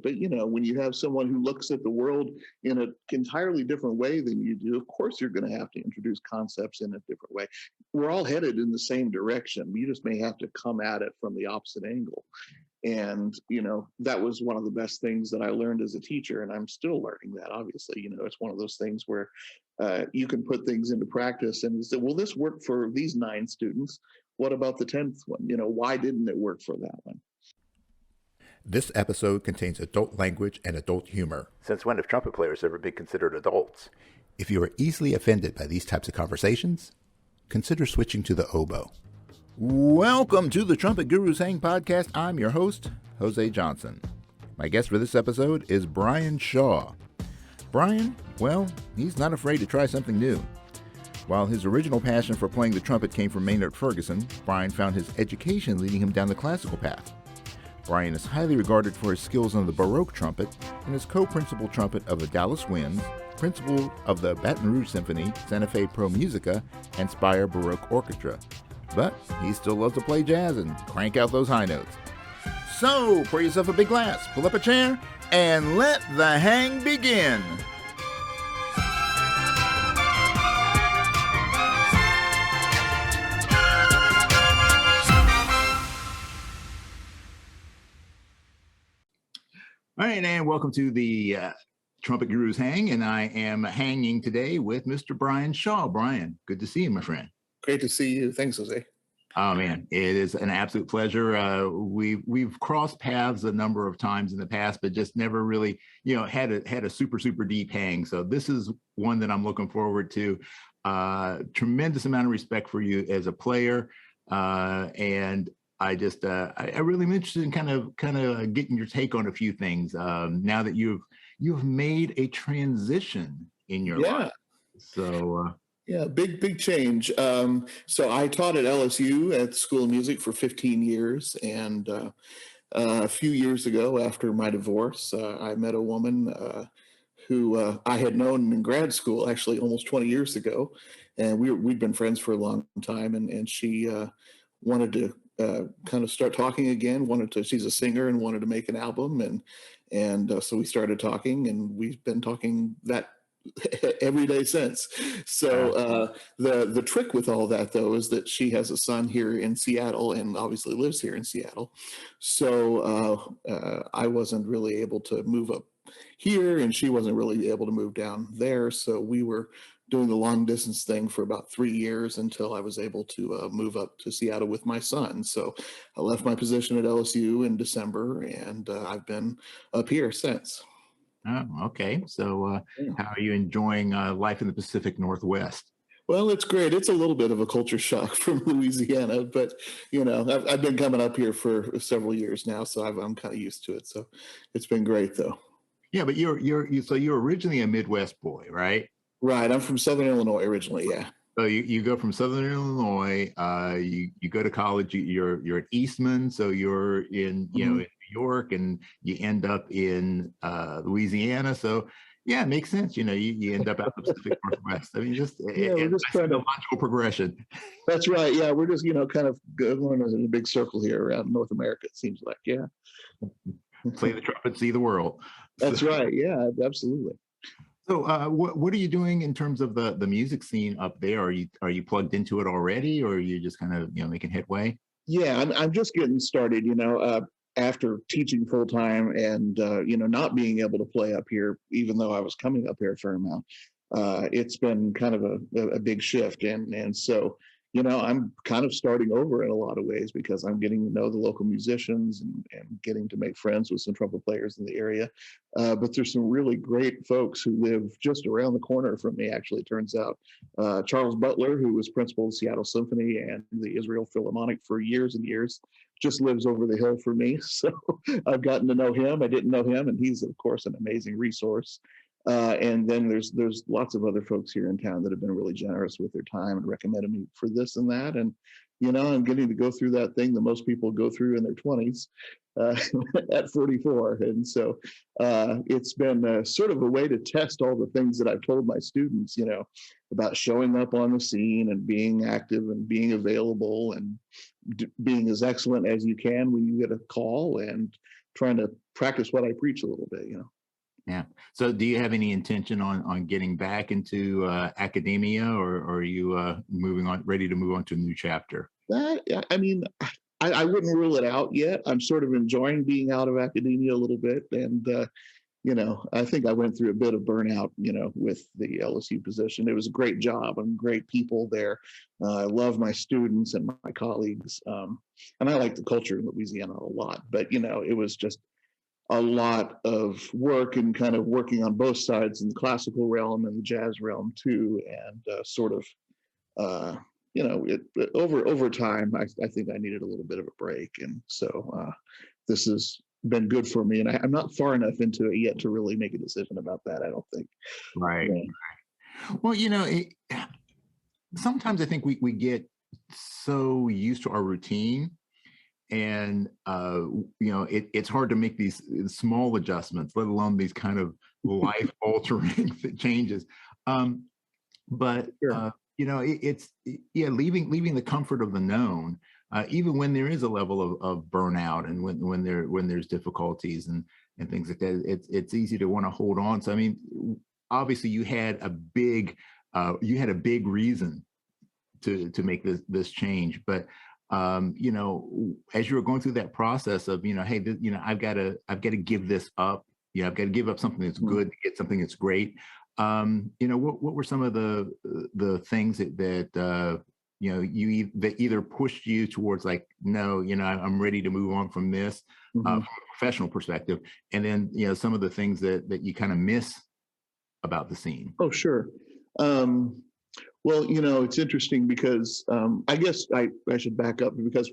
But, when you have someone who looks at the world in an entirely different way than you do, of course, you're going to have to introduce concepts in a different way. We're all headed in the same direction. You just may have to come at it from the opposite angle. And, that was one of the best things that I learned as a teacher. And I'm still learning that, obviously. It's one of those things where you can put things into practice and say, well, this worked for these 9 students. What about the 10th one? Why didn't it work for that one? This episode contains adult language and adult humor. Since when have trumpet players ever been considered adults? If you are easily offended by these types of conversations, consider switching to the oboe. Welcome to the Trumpet Gurus Hang podcast. I'm your host, Jose Johnson. My guest for this episode is Bryan Shaw. Bryan, well, he's not afraid to try something new. While his original passion for playing the trumpet came from Maynard Ferguson, Bryan found his education leading him down the classical path. Bryan is highly regarded for his skills on the Baroque trumpet and is co-principal trumpet of the Dowdeswell Winds, principal of the Baton Rouge Symphony, Fe Pro Musica, and Spire Baroque Orchestra. But he still loves to play jazz and crank out those high notes. So, pour yourself a big glass, pull up a chair, and let the hang begin. All right, and welcome to the Trumpet Gurus Hang, and I am hanging today with Mr. Bryan Shaw. Bryan, good to see you, my friend. Great to see you. Thanks, Jose. Oh man, it is an absolute pleasure. We've crossed paths a number of times in the past, but just never really, had a super deep hang. So this is one that I'm looking forward to. Tremendous amount of respect for you as a player, and I really am interested in kind of getting your take on a few things now that you've made a transition in your life. So yeah, big change. So I taught at LSU at the School of Music for 15 years, and a few years ago, after my divorce, I met a woman who I had known in grad school, actually almost 20 years ago, and we'd been friends for a long time, and she wanted to kind of start talking again. She's a singer and wanted to make an album, and so we started talking, and we've been talking that every day since. So the trick with all that, though, is that she has a son here in Seattle and obviously lives here in Seattle. So I wasn't really able to move up here, and she wasn't really able to move down there. So we were doing the long distance thing for about 3 years until I was able to move up to Seattle with my son. So I left my position at LSU in December, and I've been up here since. Oh, okay. So how are you enjoying life in the Pacific Northwest? Well, it's great. It's a little bit of a culture shock from Louisiana, but I've been coming up here for several years now, so I'm kind of used to it. So it's been great, though. Yeah, but you're originally a Midwest boy, right? Right. I'm from Southern Illinois originally. Yeah. So you go from Southern Illinois. You go to college. You're at Eastman, so you're in in New York, and you end up in Louisiana. So yeah, it makes sense. You end up out in the Pacific Northwest. I mean, we're just trying to logical progression. That's right. Yeah, we're just kind of going in a big circle here around North America. It seems like Play the trumpet, see the world. That's right. Yeah, absolutely. So what are you doing in terms of the music scene up there? Are you plugged into it already, or are you just kind of making headway? Yeah, I'm just getting started. After teaching full time and not being able to play up here, even though I was coming up here a fair amount, it's been kind of a big shift, and so I'm kind of starting over in a lot of ways because I'm getting to know the local musicians and getting to make friends with some trumpet players in the area. But there's some really great folks who live just around the corner from me, actually, it turns out. Charles Butler, who was principal of Seattle Symphony and the Israel Philharmonic for years and years, just lives over the hill from me. So I've gotten to know him. I didn't know him, and he's, of course, an amazing resource. And then there's lots of other folks here in town that have been really generous with their time and recommended me for this and that. And, I'm getting to go through that thing that most people go through in their 20s at 44. And so it's been sort of a way to test all the things that I've told my students, about showing up on the scene and being active and being available and being as excellent as you can when you get a call, and trying to practice what I preach a little bit, Yeah. So do you have any intention on getting back into academia, or are you ready to move on to a new chapter? I mean, I wouldn't rule it out yet. I'm sort of enjoying being out of academia a little bit. And, I think I went through a bit of burnout, with the LSU position. It was a great job and great people there. I love my students and my colleagues. And I like the culture in Louisiana a lot. But, it was just a lot of work and kind of working on both sides in the classical realm and the jazz realm too, and over time, I think I needed a little bit of a break, and so this has been good for me. And I'm not far enough into it yet to really make a decision about that, I don't think. Right. Well, sometimes I think we get so used to our routine. And, it's hard to make these small adjustments, let alone these kind of life altering changes. But, Sure. leaving the comfort of the known, even when there is a level of burnout and when there's difficulties and things like that, it's easy to want to hold on. So, I mean, obviously you had a big reason to make this change, but as you were going through that process of, hey, I've got to give this up. I've got to give up something that's good to get something that's great. What were some of the things that either pushed you towards like, no, I'm ready to move on from this from a professional perspective, and then some of the things that you kind of miss about the scene? Oh, sure. Well, it's interesting because I guess I should back up because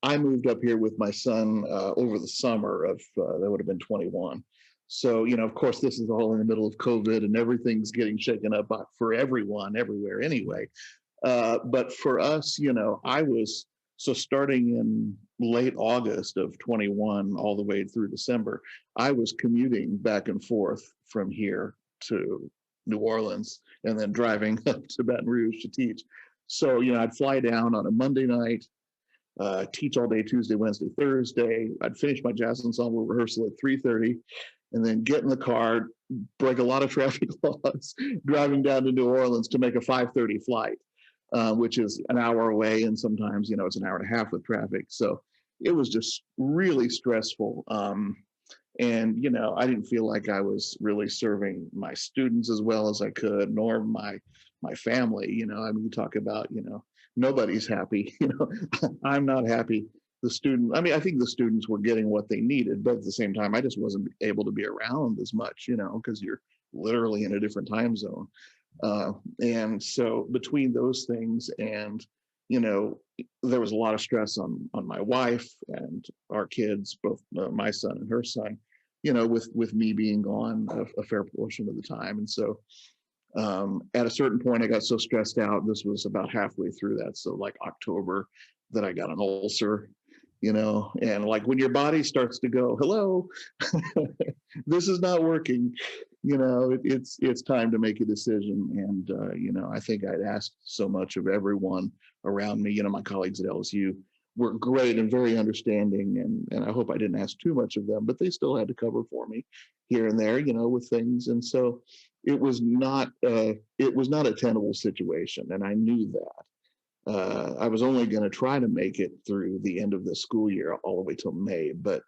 I moved up here with my son over the summer of that would have been 21. So, of course, this is all in the middle of COVID and everything's getting shaken up for everyone everywhere anyway. But for us, starting in late August of 21 all the way through December, I was commuting back and forth from here to New Orleans and then driving up to Baton Rouge to teach. So, I'd fly down on a Monday night, teach all day Tuesday, Wednesday, Thursday. I'd finish my jazz ensemble rehearsal at 3:30 and then get in the car, break a lot of traffic laws, driving down to New Orleans to make a 5:30 flight, which is an hour away. And sometimes, it's an hour and a half with traffic. So it was just really stressful. And, I didn't feel like I was really serving my students as well as I could, nor my family. You talk about, nobody's happy. I'm not happy. I think the students were getting what they needed, but at the same time, I just wasn't able to be around as much, because you're literally in a different time zone. And so between those things and, there was a lot of stress on my wife and our kids, both my son and her son, with me being gone a fair portion of the time. And so at a certain point, I got so stressed out. This was about halfway through that. So like October, that I got an ulcer, and like when your body starts to go, hello, this is not working, it's time to make a decision. And, I think I'd asked so much of everyone around me, my colleagues at LSU were great and very understanding. And I hope I didn't ask too much of them, but they still had to cover for me here and there, with things. And so it was not a tenable situation. And I knew that. I was only going to try to make it through the end of the school year all the way till May. But,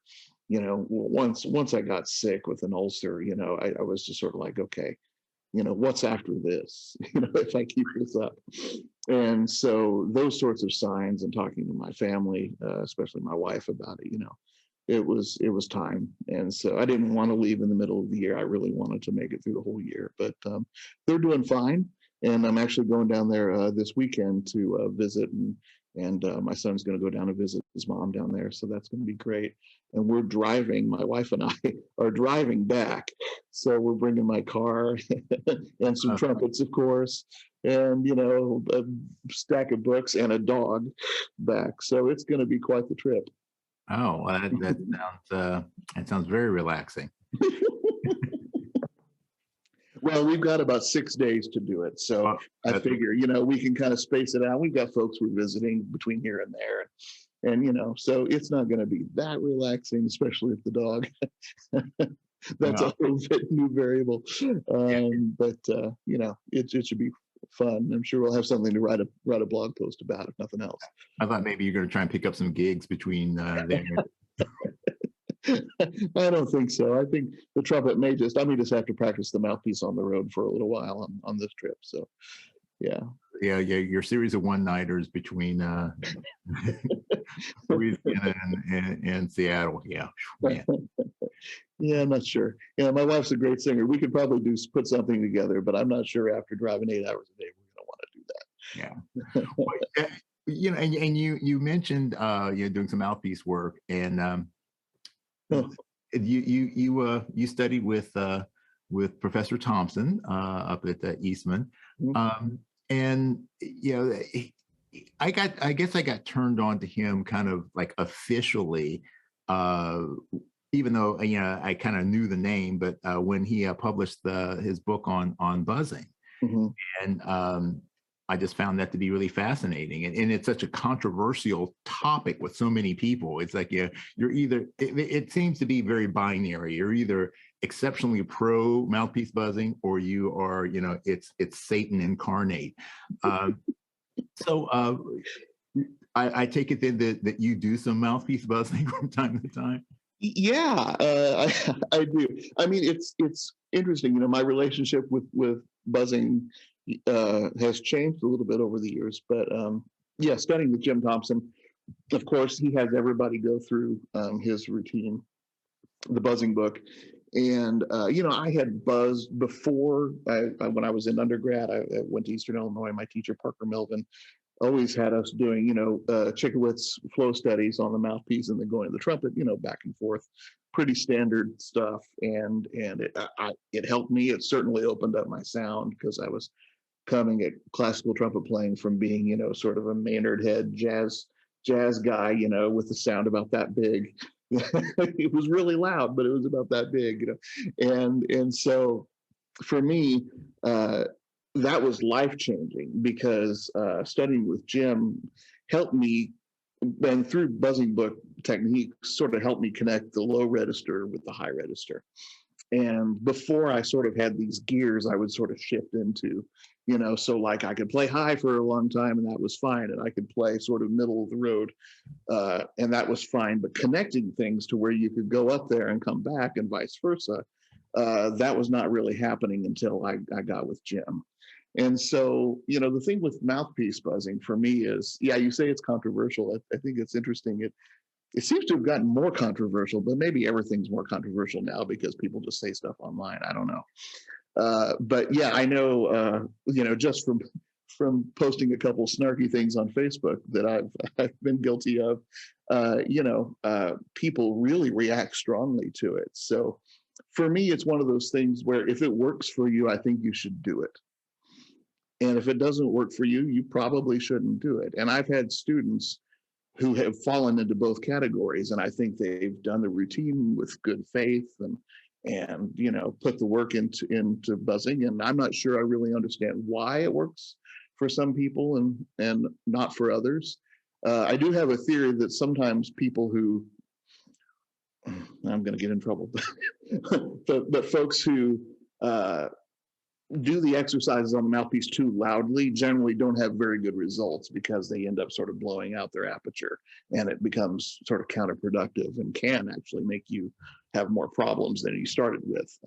once I got sick with an ulcer, I was just sort of like, okay, what's after this, if I keep this up. And so those sorts of signs and talking to my family, especially my wife about it, it was time. And so I didn't want to leave in the middle of the year. I really wanted to make it through the whole year, but they're doing fine. And I'm actually going down there this weekend to visit, and my son's going to go down and visit his mom down there. So that's going to be great. And we're driving, my wife and I are driving back. So we're bringing my car and some trumpets, of course, and, a stack of books and a dog back. So it's going to be quite the trip. Oh, that sounds very relaxing. Well, we've got about 6 days to do it. So I figure, we can kind of space it out. We've got folks we're visiting between here and there. And, so it's not going to be that relaxing, especially if the dog, that's a whole bit new variable. But, it should be fun. I'm sure we'll have something to write a blog post about, if nothing else. I thought maybe you're going to try and pick up some gigs between there. I don't think so. I think the trumpet may just have to practice the mouthpiece on the road for a little while on this trip. So, yeah. Your series of one-nighters between Louisiana and Seattle. Yeah, man. Yeah, I'm not sure. Yeah, my wife's a great singer. We could probably put something together, but I'm not sure after driving 8 hours a day we're going to want to do that. Yeah. Well, and you mentioned you're doing some mouthpiece work, and you studied with Professor Thompson up at Eastman. And I guess I got turned on to him kind of like officially, even though I kind of knew the name, but when he published his book on buzzing, and I just found that to be really fascinating, and it's such a controversial topic with so many people. It's like you're either it seems to be very binary. You're either exceptionally pro mouthpiece buzzing, or you are it's Satan incarnate. So I take it then that you do some mouthpiece buzzing from time to time. Yeah, I do. I mean, it's interesting. My relationship with buzzing has changed a little bit over the years, but studying with Jim Thompson, of course, he has everybody go through his routine, the buzzing book. And, I had buzzed before. When I was in undergrad, I went to Eastern Illinois. My teacher, Parker Melvin, always had us doing, Chikowitz flow studies on the mouthpiece and then going to the trumpet, back and forth. Pretty standard stuff. And it helped me. It certainly opened up my sound, because I was coming at classical trumpet playing from being, sort of a Maynard head jazz guy, with the sound about that big. It was really loud, but it was about that big, and so for me, that was life-changing, because studying with Jim helped me, and through buzzing book techniques, sort of helped me connect the low register with the high register. And before I sort of had these gears, I would sort of shift into, so like I could play high for a long time and that was fine. And I could play sort of middle of the road and that was fine. But connecting things to where you could go up there and come back and vice versa, that was not really happening until I got with Jim. And so, the thing with mouthpiece buzzing for me is, you say it's controversial. I think it's interesting. It seems to have gotten more controversial, but maybe everything's more controversial now because people just say stuff online. I don't know. But yeah, I know, just from posting a couple snarky things on Facebook that I've been guilty of, people really react strongly to it. So for me, it's one of those things where if it works for you, I think you should do it. And if it doesn't work for you, you probably shouldn't do it. And I've had students who have fallen into both categories. And I think they've done the routine with good faith and put the work into buzzing. And I'm not sure I really understand why it works for some people and not for others. I do have a theory that sometimes people who, I'm going to get in trouble, but folks who do the exercises on the mouthpiece too loudly generally don't have very good results, because they end up sort of blowing out their aperture and it becomes sort of counterproductive and can actually make you have more problems than you started with.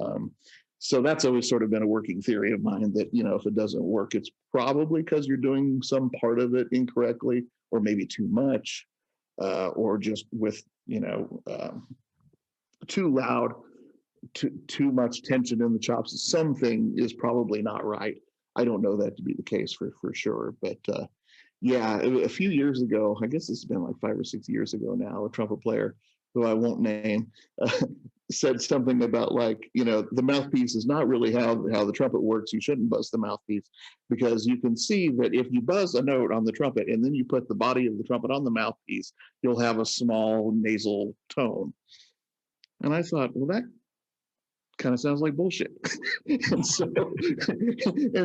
So that's always sort of been a working theory of mine, that, if it doesn't work, it's probably because you're doing some part of it incorrectly, or maybe too much, or just with, too loud, too much tension in the chops. Something is probably not right. I don't know that to be the case for sure, but a few years ago, I guess it's been like 5 or 6 years ago now, a trumpet player who I won't name said something about the mouthpiece is not really how the trumpet works. You shouldn't buzz the mouthpiece, because you can see that if you buzz a note on the trumpet and then you put the body of the trumpet on the mouthpiece, you'll have a small nasal tone. And I thought, well, that kind of sounds like bullshit. and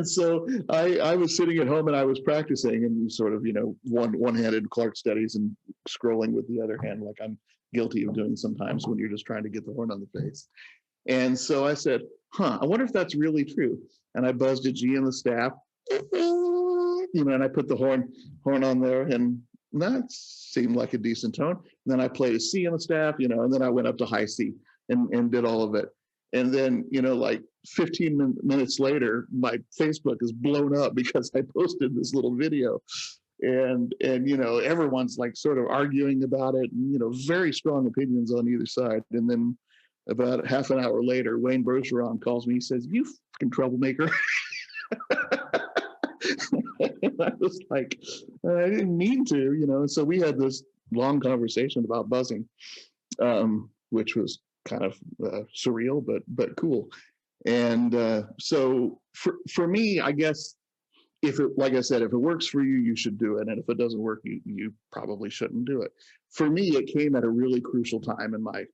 so, I was sitting at home and I was practicing and sort of, one-handed Clark studies and scrolling with the other hand, like I'm guilty of doing sometimes when you're just trying to get the horn on the face. And so I said, I wonder if that's really true. And I buzzed a G in the staff, and I put the horn on there, and that seemed like a decent tone. And then I played a C in the staff, and then I went up to high C and did all of it. And then, like 15 minutes later, my Facebook is blown up because I posted this little video. And everyone's like sort of arguing about it, and, very strong opinions on either side. And then about half an hour later, Wayne Bergeron calls me. He says, "You fucking troublemaker." And I was like, I didn't mean to, And so we had this long conversation about buzzing, which was kind of surreal, but cool. And so for me, I guess, like I said, if it works for you, you should do it. And if it doesn't work, you probably shouldn't do it. For me, it came at a really crucial time in my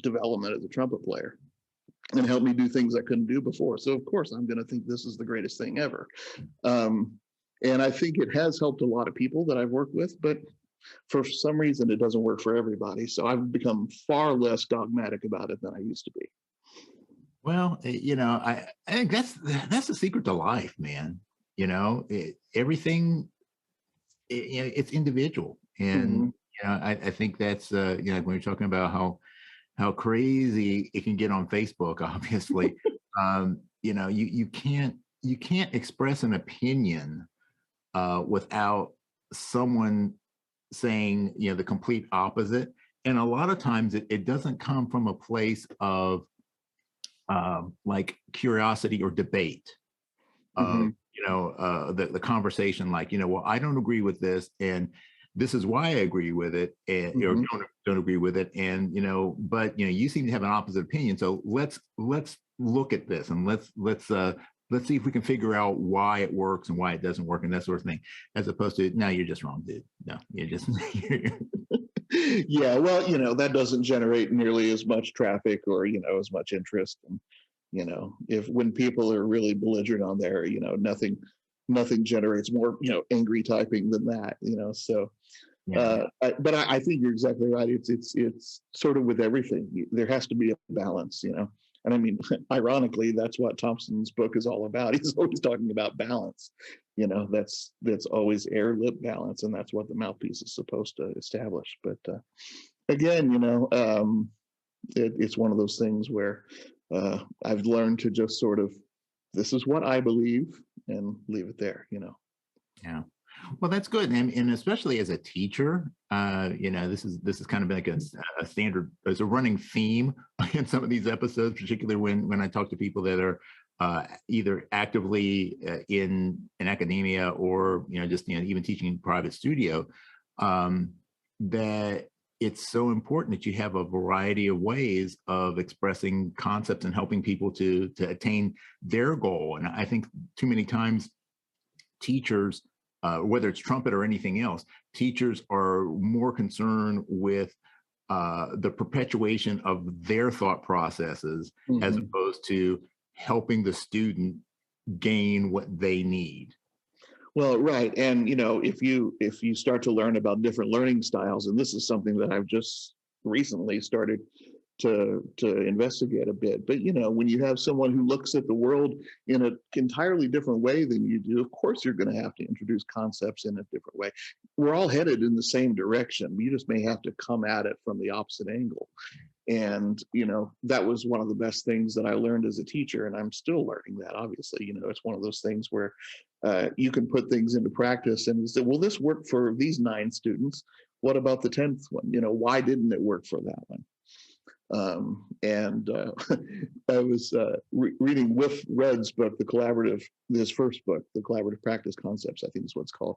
development as a trumpet player and helped me do things I couldn't do before. So of course, I'm going to think this is the greatest thing ever. And I think it has helped a lot of people that I've worked with, but for some reason, it doesn't work for everybody. So I've become far less dogmatic about it than I used to be. Well, I think that's the secret to life, man. Everything, it's individual. And, I think that's, when you're talking about how crazy it can get on Facebook, obviously, you can't express an opinion without someone saying, the complete opposite. And a lot of times it doesn't come from a place of like curiosity or debate. The conversation, like, well, I don't agree with this, and this is why I agree with it, and or don't agree with it, and but you seem to have an opposite opinion. So let's look at this, and let's see if we can figure out why it works and why it doesn't work, and that sort of thing, as opposed to, no, you're just wrong, dude. No, you're just. Yeah, well, that doesn't generate nearly as much traffic or as much interest. And when people are really belligerent on there, nothing generates more angry typing than that. So. Yeah. But I think you're exactly right. It's sort of with everything. There has to be a balance, And I mean, ironically, that's what Thompson's book is all about. He's always talking about balance. That's always air lip balance, and that's what the mouthpiece is supposed to establish. But again, it's one of those things where I've learned to just sort of, this is what I believe, and leave it there. Yeah. Well, that's good, and especially as a teacher, this is kind of like a standard, as a running theme in some of these episodes, particularly when I talk to people that are either actively in academia or just even teaching in private studio, that it's so important that you have a variety of ways of expressing concepts and helping people to attain their goal. And I think too many times teachers, whether it's trumpet or anything else, teachers are more concerned with the perpetuation of their thought processes as opposed to helping the student gain what they need. Well, right. And, if you start to learn about different learning styles, and this is something that I've just recently started to investigate a bit. But, when you have someone who looks at the world in an entirely different way than you do, of course, you're going to have to introduce concepts in a different way. We're all headed in the same direction. You just may have to come at it from the opposite angle. And, that was one of the best things that I learned as a teacher. And I'm still learning that, obviously. It's one of those things where you can put things into practice and say, well, this worked for these 9 students. What about the 10th one? Why didn't it work for that one? I was reading Wilf Rudd's book, his first book, The Collaborative Practice Concepts, I think is what it's called.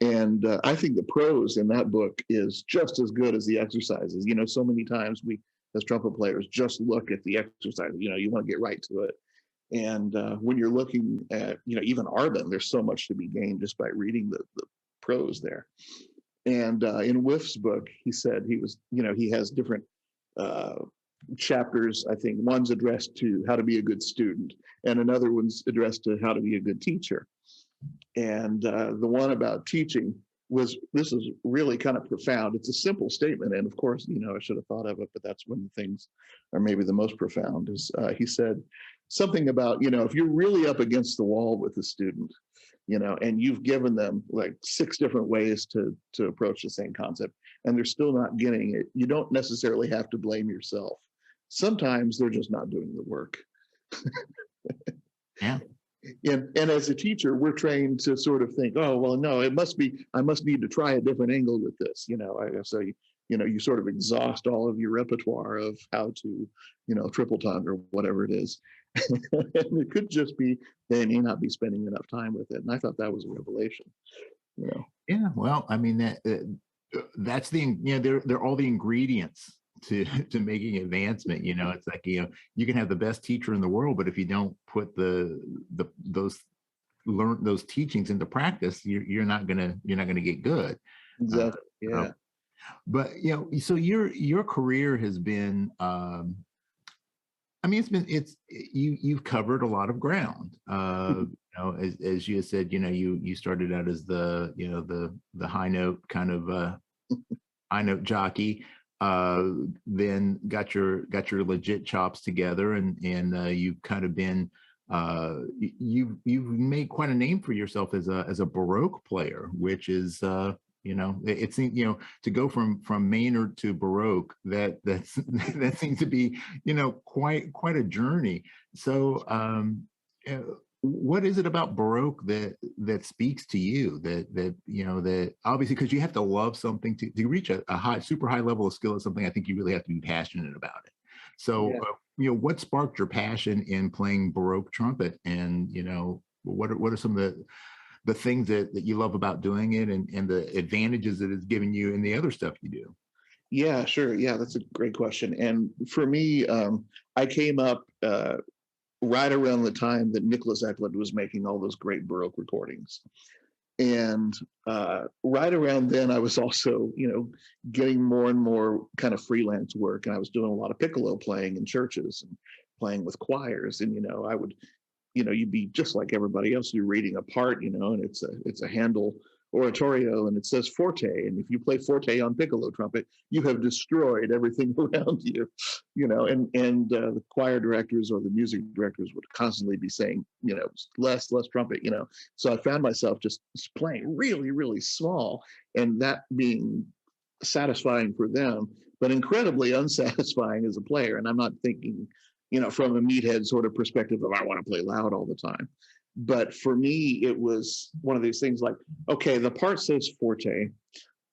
And I think the prose in that book is just as good as the exercises. So many times we, as trumpet players, just look at the exercises. You want to get right to it. And when you're looking at, even Arban, there's so much to be gained just by reading the prose there. And in Wilf's book, he said he has different chapters. I think one's addressed to how to be a good student, and another one's addressed to how to be a good teacher. And the one about teaching this is really kind of profound. It's a simple statement, and of course, I should have thought of it, but that's when the things are maybe the most profound. Is he said something about, if you're really up against the wall with a student, and you've given them like 6 different ways to approach the same concept, and they're still not getting it, you don't necessarily have to blame yourself. Sometimes they're just not doing the work. Yeah. And as a teacher, we're trained to sort of think, oh, well, no, I must need to try a different angle with this. So you sort of exhaust all of your repertoire of how to, triple tongue or whatever it is. And it could just be they may not be spending enough time with it. And I thought that was a revelation. Yeah. Well, I mean, that's they're all the ingredients to making advancement. It's like, you can have the best teacher in the world, but if you don't put those teachings into practice, you're not gonna get good. Exactly. Yeah. But so your career has been, you've covered a lot of ground. As you said, you started out as the high note kind of high note jockey. Then got your legit chops together, and you've kind of been you've made quite a name for yourself as a Baroque player, which is it seems to go from Maynard to Baroque, that seems to be quite a journey. So what is it about Baroque that speaks to you, that obviously, because you have to love something to reach a super high level of skill is something I think you really have to be passionate about it. So what sparked your passion in playing Baroque trumpet, and what are some of the things that you love about doing it, and the advantages that it's given you in the other stuff you do? Yeah, sure. Yeah, that's a great question. And for me, I came up right around the time that Nicholas Eklund was making all those great Baroque recordings. And right around then, I was also, getting more and more kind of freelance work. And I was doing a lot of piccolo playing in churches and playing with choirs. And, I would, you'd be just like everybody else. You're reading a part, and it's a Handel oratorio, and it says forte. And if you play forte on piccolo trumpet, you have destroyed everything around you, and the choir directors or the music directors would constantly be saying, less trumpet, So I found myself just playing really, really small, and that being satisfying for them, but incredibly unsatisfying as a player. And I'm not thinking, from a meathead sort of perspective of I want to play loud all the time. But for me, it was one of these things like, okay, the part says forte.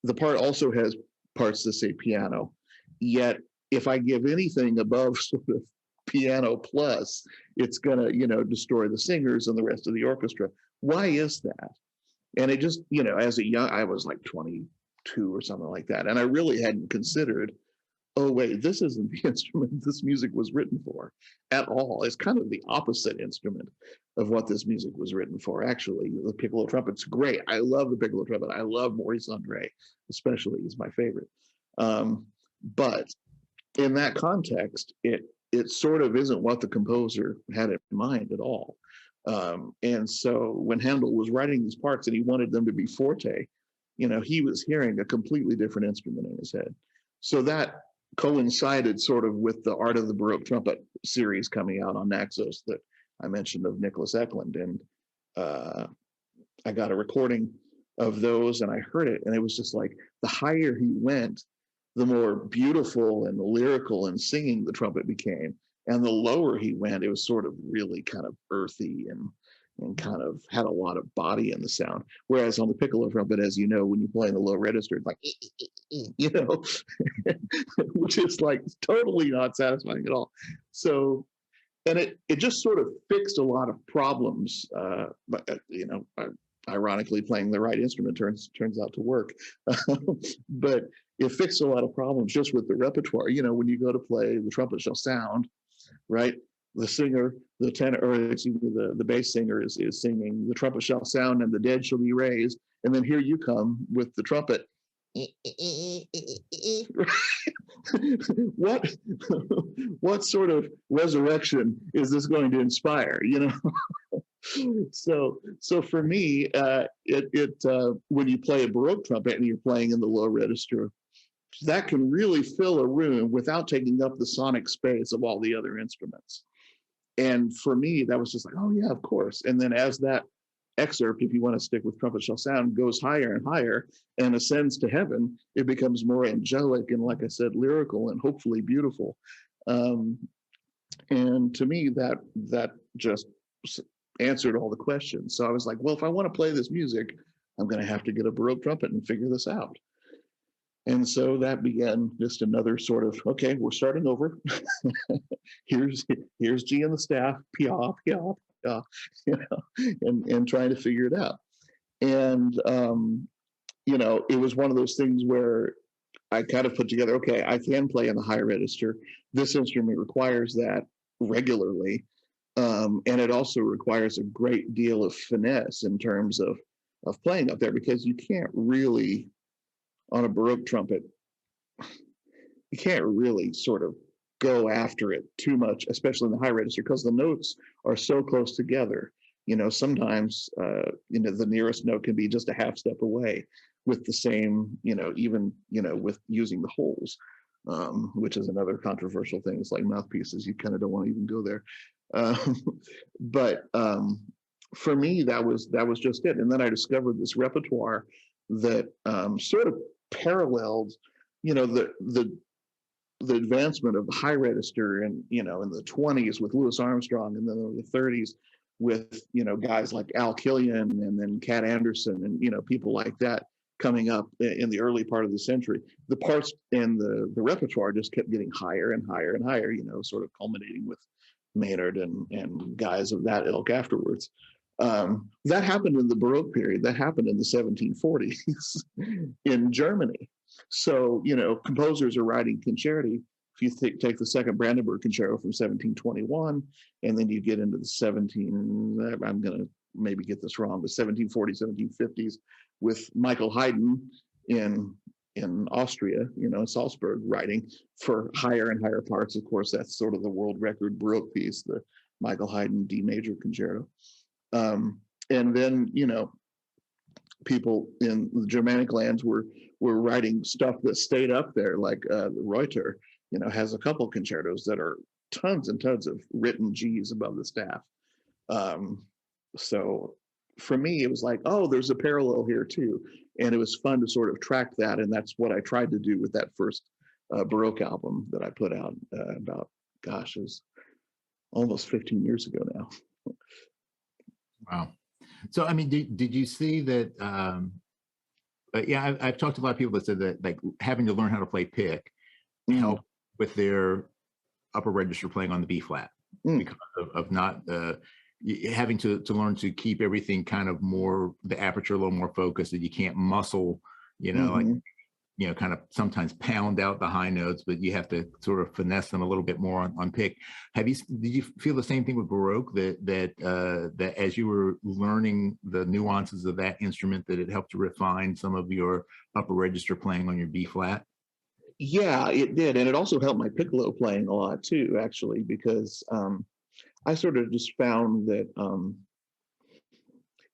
The part also has parts that say piano. Yet, if I give anything above sort of piano plus, it's going to, destroy the singers and the rest of the orchestra. Why is that? And it just, as I was like 22 or something like that. And I really hadn't considered, oh, wait, this isn't the instrument this music was written for at all. It's kind of the opposite instrument of what this music was written for. Actually, the piccolo trumpet's great. I love the piccolo trumpet. I love Maurice Andre, especially. He's my favorite. But in that context, it sort of isn't what the composer had in mind at all. And so when Handel was writing these parts and he wanted them to be forte, he was hearing a completely different instrument in his head. So that coincided sort of with the Art of the Baroque Trumpet series coming out on Naxos that I mentioned of Nicholas Eklund. And I got a recording of those and I heard it, and it was just like the higher he went, the more beautiful and lyrical and singing the trumpet became. And the lower he went, it was sort of really kind of earthy and kind of had a lot of body in the sound. Whereas on the piccolo trumpet, as you know, when you play in the low register, it's like, which is like totally not satisfying at all. So, and it just sort of fixed a lot of problems. But ironically, playing the right instrument turns out to work. But it fixed a lot of problems just with the repertoire. When you go to play The Trumpet Shall Sound, right? The singer, the tenor, or excuse me, the bass singer is singing, "The trumpet shall sound and the dead shall be raised." And then here you come with the trumpet, what what sort of resurrection is this going to inspire, so for me, when you play a Baroque trumpet and you're playing in the low register, that can really fill a room without taking up the sonic space of all the other instruments. And for me, that was just like, oh yeah, of course. And then as that excerpt, if you want to stick with trumpet shell sound, goes higher and higher and ascends to heaven, it becomes more angelic and, like I said, lyrical and hopefully beautiful. And to me, that just answered all the questions. So I was like, well, if I want to play this music, I'm going to have to get a Baroque trumpet and figure this out. And so that began just another sort of, okay, we're starting over. here's G and the staff, pia, pia, pia, and trying to figure it out. And, it was one of those things where I kind of put together, okay, I can play in the high register. This instrument requires that regularly. And it also requires a great deal of finesse in terms of playing up there, because you can't really, on a Baroque trumpet, you can't really sort of go after it too much, especially in the high register, because the notes are so close together. Sometimes, the nearest note can be just a half step away with the same, even, with using the holes, which is another controversial thing. It's like mouthpieces. You kind of don't want to even go there. But for me, that was just it. And then I discovered this repertoire that sort of paralleled, the advancement of the high register, and in the 20s with Louis Armstrong, and then in the 30s with guys like Al Killian, and then Cat Anderson, and people like that coming up in the early part of the century. The parts and the repertoire just kept getting higher and higher and higher, sort of culminating with Maynard and guys of that ilk afterwards. That happened in the Baroque period. That happened in the 1740s in Germany. So, composers are writing concerti. If you take the second Brandenburg concerto from 1721, and then you get into the I'm going to maybe get this wrong, but 1740s, 1750s with Michael Haydn in Austria, in Salzburg, writing for higher and higher parts. Of course, that's sort of the world record Baroque piece, the Michael Haydn D major concerto. And then, people in the Germanic lands were writing stuff that stayed up there, like Reuter, has a couple concertos that are tons and tons of written G's above the staff. So for me, it was like, oh, there's a parallel here too. And it was fun to sort of track that. And that's what I tried to do with that first Baroque album that I put out about, it was almost 15 years ago now. Wow. So, I mean, did you see that? I've talked to a lot of people that said that, like, having to learn how to play pick helped with their upper register playing on the B flat, because of not having to learn to keep everything kind of more, the aperture a little more focused, that you can't muscle, kind of sometimes pound out the high notes, but you have to sort of finesse them a little bit more on pick. Did you feel the same thing with Baroque, that as you were learning the nuances of that instrument, that it helped to refine some of your upper register playing on your B flat? Yeah, it did. And it also helped my piccolo playing a lot too, actually, because I sort of just found that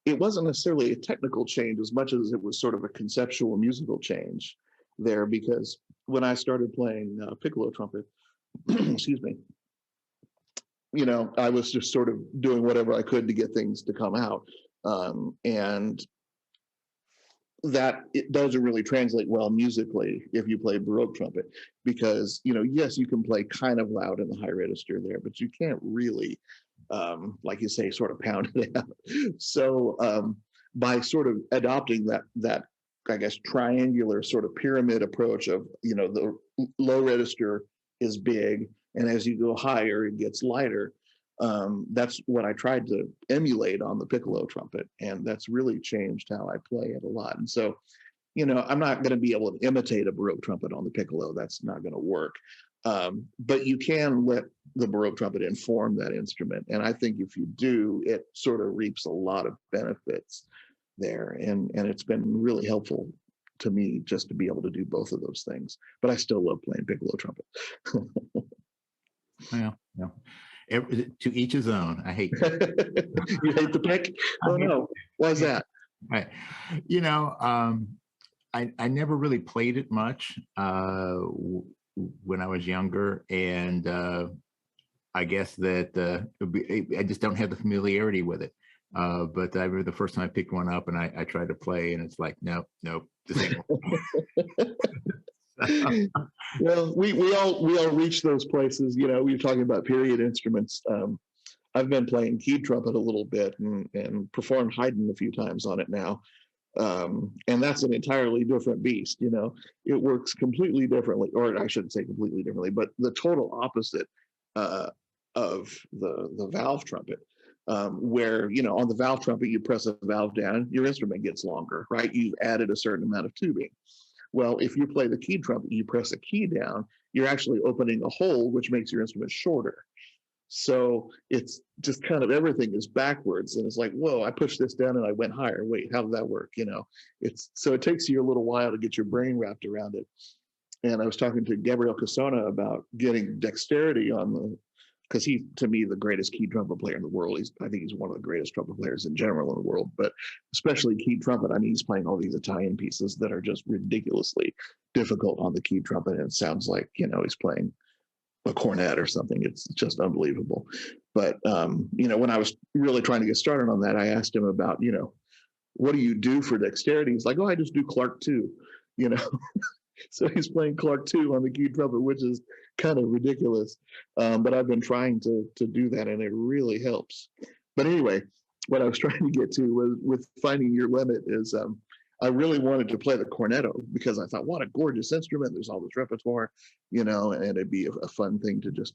it wasn't necessarily a technical change as much as it was sort of a conceptual musical change there, because when I started playing piccolo trumpet, excuse me, I was just sort of doing whatever I could to get things to come out. And that it doesn't really translate well musically if you play Baroque trumpet, because, yes, you can play kind of loud in the high register there, but you can't really, like you say, sort of pound it out. So by sort of adopting that I guess, triangular sort of pyramid approach of, the low register is big, and as you go higher, it gets lighter. That's what I tried to emulate on the piccolo trumpet, and that's really changed how I play it a lot. And so, I'm not going to be able to imitate a Baroque trumpet on the piccolo. That's not going to work. But you can let the Baroque trumpet inform that instrument. And I think if you do, it sort of reaps a lot of benefits there. And it's been really helpful to me just to be able to do both of those things. But I still love playing piccolo trumpet. Well, no. To each his own. I hate You hate the pick? Oh no. Why is that? Right. I never really played it much when I was younger, and I guess that I just don't have the familiarity with it. But I remember the first time I picked one up and I tried to play, and it's like, nope, this ain't. Well, we all reach those places. We were talking about period instruments. I've been playing keyed trumpet a little bit and performed Haydn a few times on it now. And that's an entirely different beast. It works completely differently, or I shouldn't say completely differently, but the total opposite of the valve trumpet. Where on the valve trumpet you press a valve down, your instrument gets longer, right? You've added a certain amount of tubing. Well, if you play the keyed trumpet, you press a key down, you're actually opening a hole, which makes your instrument shorter. So it's just kind of everything is backwards, and it's like, whoa, I pushed this down and I went higher. Wait, how did that work? So it takes you a little while to get your brain wrapped around it. And I was talking to Gabriel Casona about getting dexterity on because he's, to me, the greatest keyed trumpet player in the world. I think he's one of the greatest trumpet players in general in the world, but especially keyed trumpet. I mean, he's playing all these Italian pieces that are just ridiculously difficult on the keyed trumpet, and it sounds like he's playing a cornet or something. It's just unbelievable. But when I was really trying to get started on that, I asked him about what do you do for dexterity? He's like, oh, I just do Clark 2. So he's playing Clark 2 on the keyed trumpet, which is kind of ridiculous. But I've been trying to do that, and it really helps. But anyway, what I was trying to get to was with finding your limit is I really wanted to play the cornetto because I thought, what a gorgeous instrument. There's all this repertoire, and it'd be a fun thing to just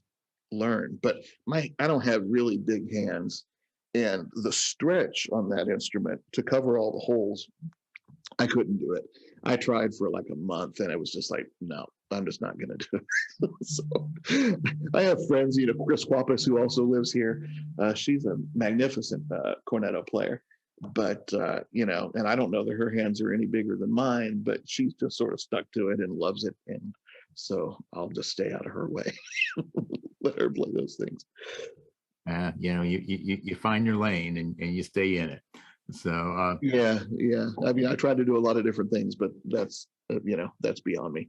learn. But I don't have really big hands, and the stretch on that instrument to cover all the holes, I couldn't do it. I tried for like a month, and it was just like, no, I'm just not going to do it. So I have friends, Chris Quapis, who also lives here. She's a magnificent cornetto player, but, and I don't know that her hands are any bigger than mine, but she's just sort of stuck to it and loves it. And so I'll just stay out of her way, let her play those things. You find your lane and you stay in it. So yeah. I mean, I try to do a lot of different things, but that's beyond me.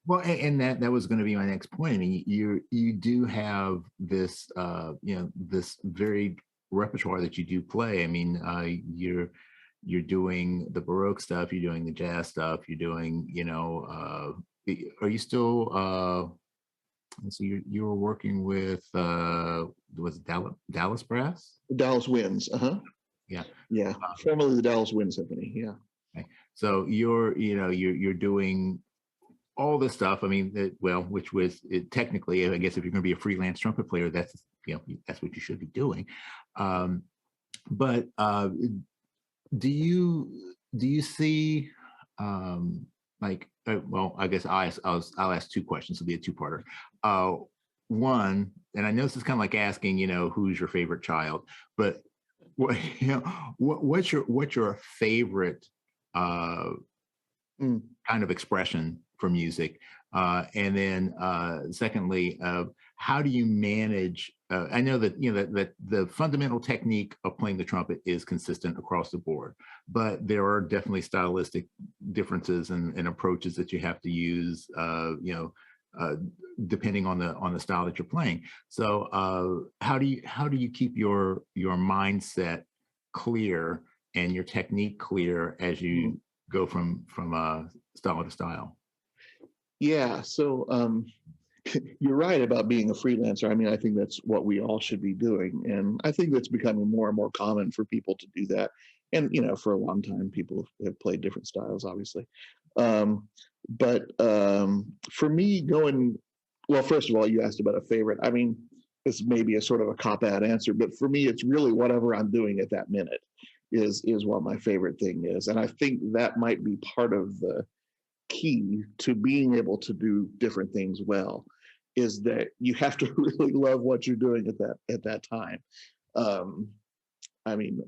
Well, and that was going to be my next point. I mean, you do have this this very repertoire that you do play. I mean, you're doing the Baroque stuff, you're doing the jazz stuff, you're doing are you still so you were working with was it Dallas Brass? Dallas Winds, yeah, formerly the Dallas Wind Symphony. Yeah. Okay. So you're doing all this stuff. I mean, which was technically, I guess, if you're going to be a freelance trumpet player, that's what you should be doing. But do you see well, I guess I'll ask two questions. It'll be a two-parter. One, and I know this is kind of like asking, who's your favorite child, but what's your favorite kind of expression for music? And then secondly, how do you manage? I know that that the fundamental technique of playing the trumpet is consistent across the board, but there are definitely stylistic differences and approaches that you have to use. Depending on the style that you're playing. So how do you keep your mindset clear and your technique clear as you go from style to style? Yeah, so you're right about being a freelancer. I mean, I think that's what we all should be doing, and I think that's becoming more and more common for people to do that. And for a long time, people have played different styles, obviously. But for me, well, first of all, you asked about a favorite. I mean, this may be a sort of a cop-out answer, but for me, it's really whatever I'm doing at that minute is what my favorite thing is. And I think that might be part of the key to being able to do different things well, is that you have to really love what you're doing at that time. I mean,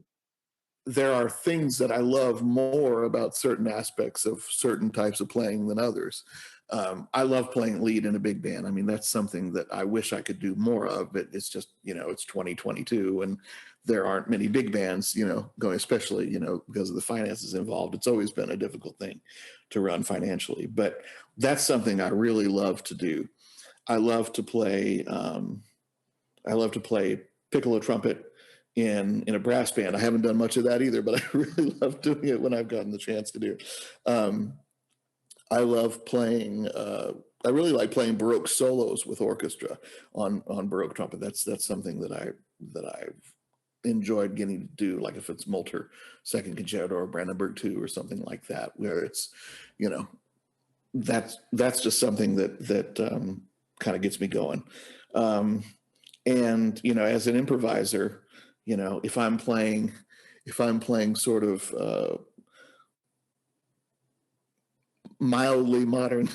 there are things that I love more about certain aspects of certain types of playing than others. I love playing lead in a big band. I mean, that's something that I wish I could do more of, but it's just, it's 2022 and there aren't many big bands, going, especially, because of the finances involved. It's always been a difficult thing to run financially, but that's something I really love to do. I love to play piccolo trumpet in a brass band. I haven't done much of that either, but I really love doing it when I've gotten the chance to do it. I love playing. I really like playing Baroque solos with orchestra on Baroque trumpet. That's something that I've enjoyed getting to do. Like if it's Molter Second Concerto or Brandenburg 2 or something like that, where it's, that's just something that kind of gets me going. And as an improviser, if I'm playing sort of mildly modern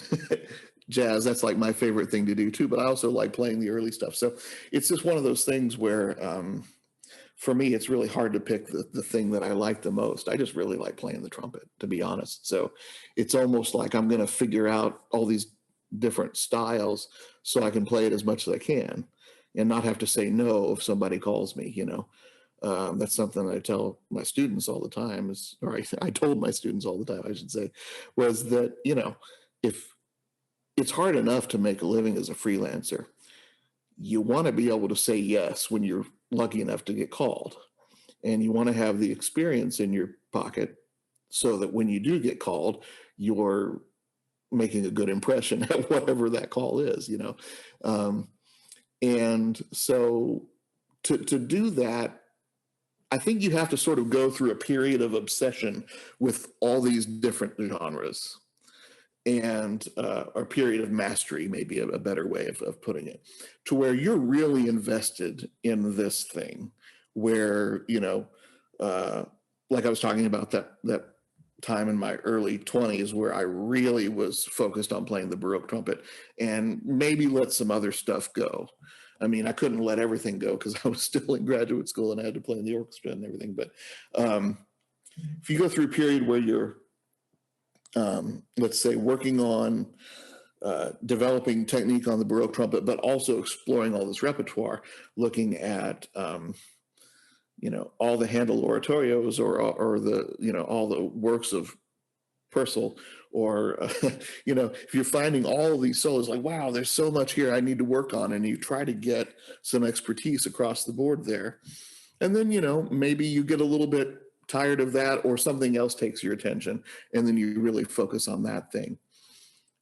jazz, that's like my favorite thing to do too, but I also like playing the early stuff. So it's just one of those things where for me it's really hard to pick the thing that I like the most. I just really like playing the trumpet, to be honest. So it's almost like I'm going to figure out all these different styles so I can play it as much as I can and not have to say no if somebody calls me. That's something I tell my students all the time, I told my students all the time, I should say, was that, if it's hard enough to make a living as a freelancer, you want to be able to say yes when you're lucky enough to get called. And you want to have the experience in your pocket so that when you do get called, you're making a good impression at whatever that call is, and so to do that, I think you have to sort of go through a period of obsession with all these different genres, and a period of mastery, maybe a better way of putting it, to where you're really invested in this thing, where, like I was talking about that time in my early 20s where I really was focused on playing the Baroque trumpet and maybe let some other stuff go. I mean, I couldn't let everything go because I was still in graduate school and I had to play in the orchestra and everything. But if you go through a period where you're, let's say, working on developing technique on the Baroque trumpet, but also exploring all this repertoire, looking at, all the Handel oratorios or the, all the works of Purcell, or, if you're finding all of these solos, like, wow, there's so much here I need to work on, and you try to get some expertise across the board there. And then, maybe you get a little bit tired of that or something else takes your attention, and then you really focus on that thing.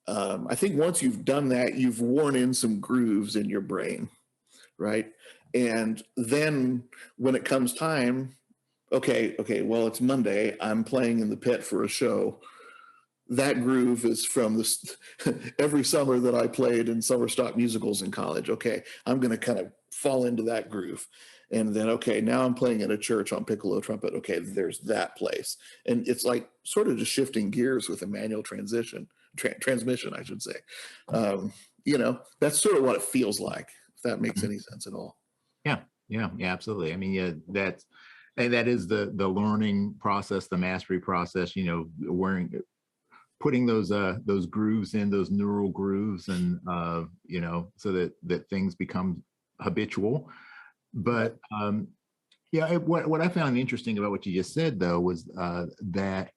I think once you've done that, you've worn in some grooves in your brain, right? And then when it comes time, okay, well, it's Monday, I'm playing in the pit for a show. That groove is from this every summer that I played in summer stock musicals in college. Okay, I'm going to kind of fall into that groove. And then, okay, now I'm playing at a church on piccolo trumpet. Okay, there's that place. And it's like sort of just shifting gears with a manual transmission, I should say. That's sort of what it feels like, if that makes any sense at all. Yeah, absolutely. I mean, that is the learning process, the mastery process, putting those grooves in, those neural grooves, and so that things become habitual. But what I found interesting about what you just said, though, was that,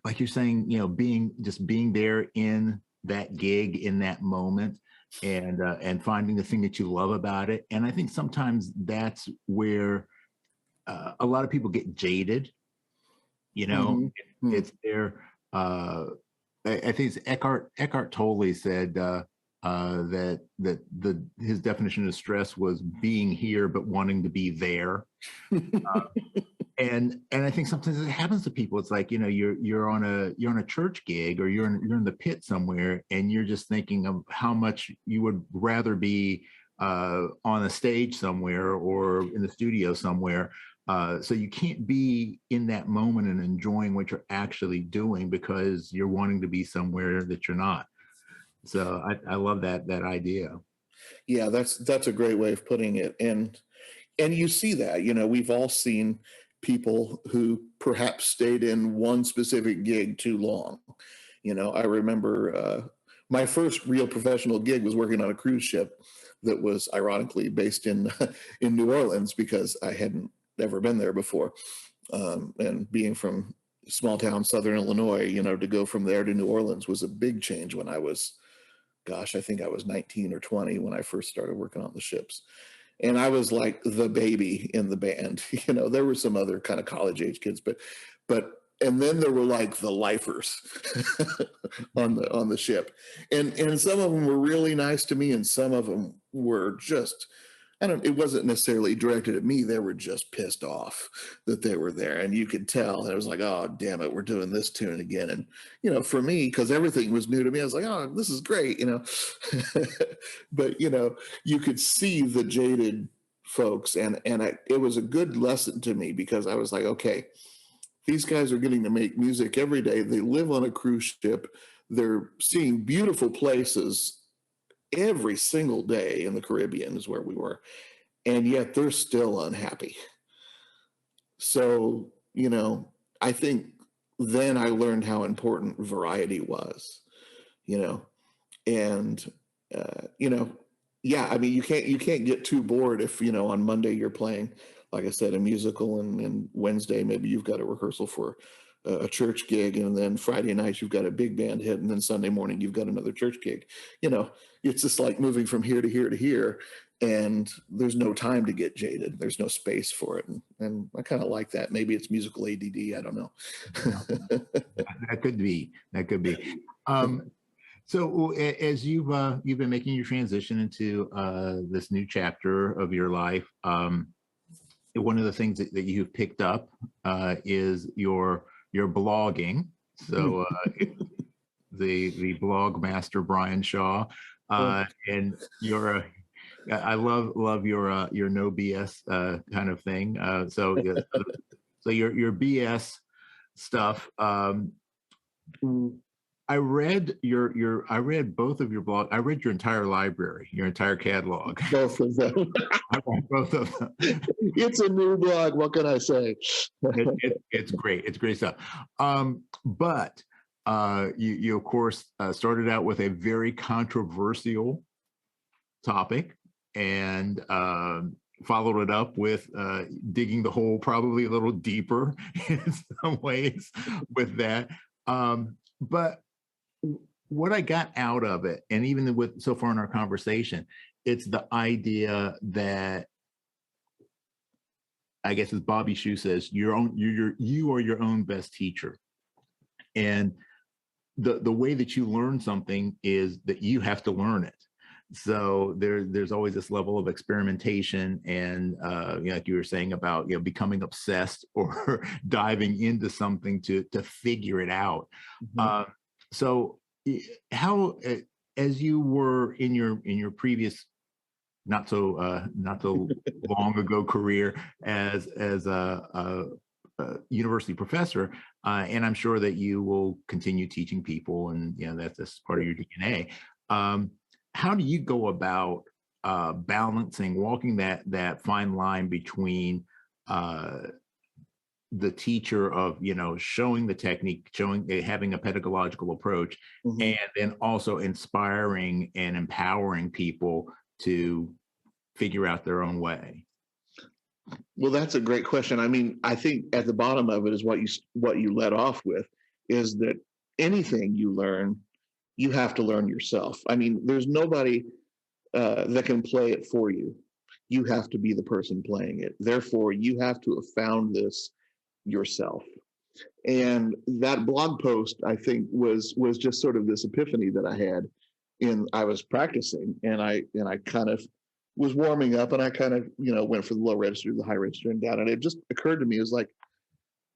like you're saying, being there in that gig, in that moment, and finding the thing that you love about it. And I think sometimes that's where a lot of people get jaded. It's their. I think it's Eckhart Tolle said that his definition of stress was being here but wanting to be there. And I think sometimes it happens to people. It's like, you're on a church gig, or you're in the pit somewhere, and you're just thinking of how much you would rather be on a stage somewhere or in the studio somewhere. So you can't be in that moment and enjoying what you're actually doing because you're wanting to be somewhere that you're not. So I love that idea. Yeah, that's a great way of putting it. And you see that, we've all seen people who perhaps stayed in one specific gig too long. I remember my first real professional gig was working on a cruise ship that was ironically based in New Orleans, because I hadn't ever been there before. And being from small town Southern Illinois, to go from there to New Orleans was a big change when I was, I think I was 19 or 20 when I first started working on the ships. And I was like the baby in the band. There were some other kind of college age kids, but and then there were like the lifers on the ship. And some of them were really nice to me, and some of them were just, it wasn't necessarily directed at me. They were just pissed off that they were there. And you could tell. And I was like, oh, damn it, we're doing this tune again. And, for me, because everything was new to me, I was like, oh, this is great, But, you could see the jaded folks. And it was a good lesson to me, because I was like, okay, these guys are getting to make music every day. They live on a cruise ship. They're seeing beautiful places every single day in the Caribbean is where we were. And yet they're still unhappy. So, I think then I learned how important variety was, and, yeah, I mean, you can't get too bored if, on Monday you're playing, like I said, a musical, and Wednesday, maybe you've got a rehearsal for a church gig, and then Friday night you've got a big band hit, and then Sunday morning you've got another church gig. It's just like moving from here to here to here, and there's no time to get jaded. There's no space for it, and I kind of like that. Maybe it's musical ADD. I don't know. That could be. So as you've been making your transition into this new chapter of your life, one of the things that you've picked up is your blogging. So the blog master Bryan Shaw, and I love your no BS kind of thing. So your BS stuff. I read both of your blogs. I read your entire library, your entire catalog. Both of them. I read both of them. It's a new blog. What can I say? It's great. It's great stuff. But you of course started out with a very controversial topic, and followed it up with digging the hole probably a little deeper in some ways with that. But what I got out of it, and even with so far in our conversation, it's the idea that, I guess as Bobby Shew says, you are your own best teacher. And the way that you learn something is that you have to learn it. So there's always this level of experimentation, and like you were saying about becoming obsessed or diving into something to figure it out. Mm-hmm. So how, as you were in your previous not so long ago career as a university professor, and I'm sure that you will continue teaching people, and that's part of your DNA. How do you go about walking that fine line between the teacher of showing the technique, having a pedagogical approach, mm-hmm. and then also inspiring and empowering people to figure out their own way? Well, that's a great question. I mean, I think at the bottom of it is what you led off with, is that anything you learn, you have to learn yourself. I mean, there's nobody that can play it for you. You have to be the person playing it. Therefore, you have to have found this yourself. And that blog post, I think, was just sort of this epiphany that I had. I was practicing, and I kind of was warming up, and I kind of went for the low register, the high register, and down. And it just occurred to me, it was like,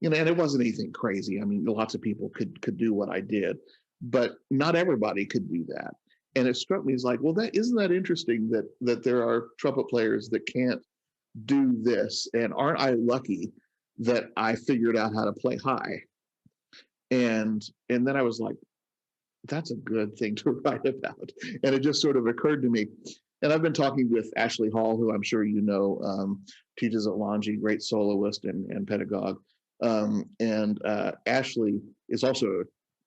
and it wasn't anything crazy. I mean, lots of people could do what I did, but not everybody could do that. And it struck me as like, well, isn't that interesting that there are trumpet players that can't do this, and aren't I lucky that I figured out how to play high? And then I was like, that's a good thing to write about. And it just sort of occurred to me, and I've been talking with Ashley Hall, who I'm sure you know, teaches at Longy, great soloist and pedagogue. And Ashley is also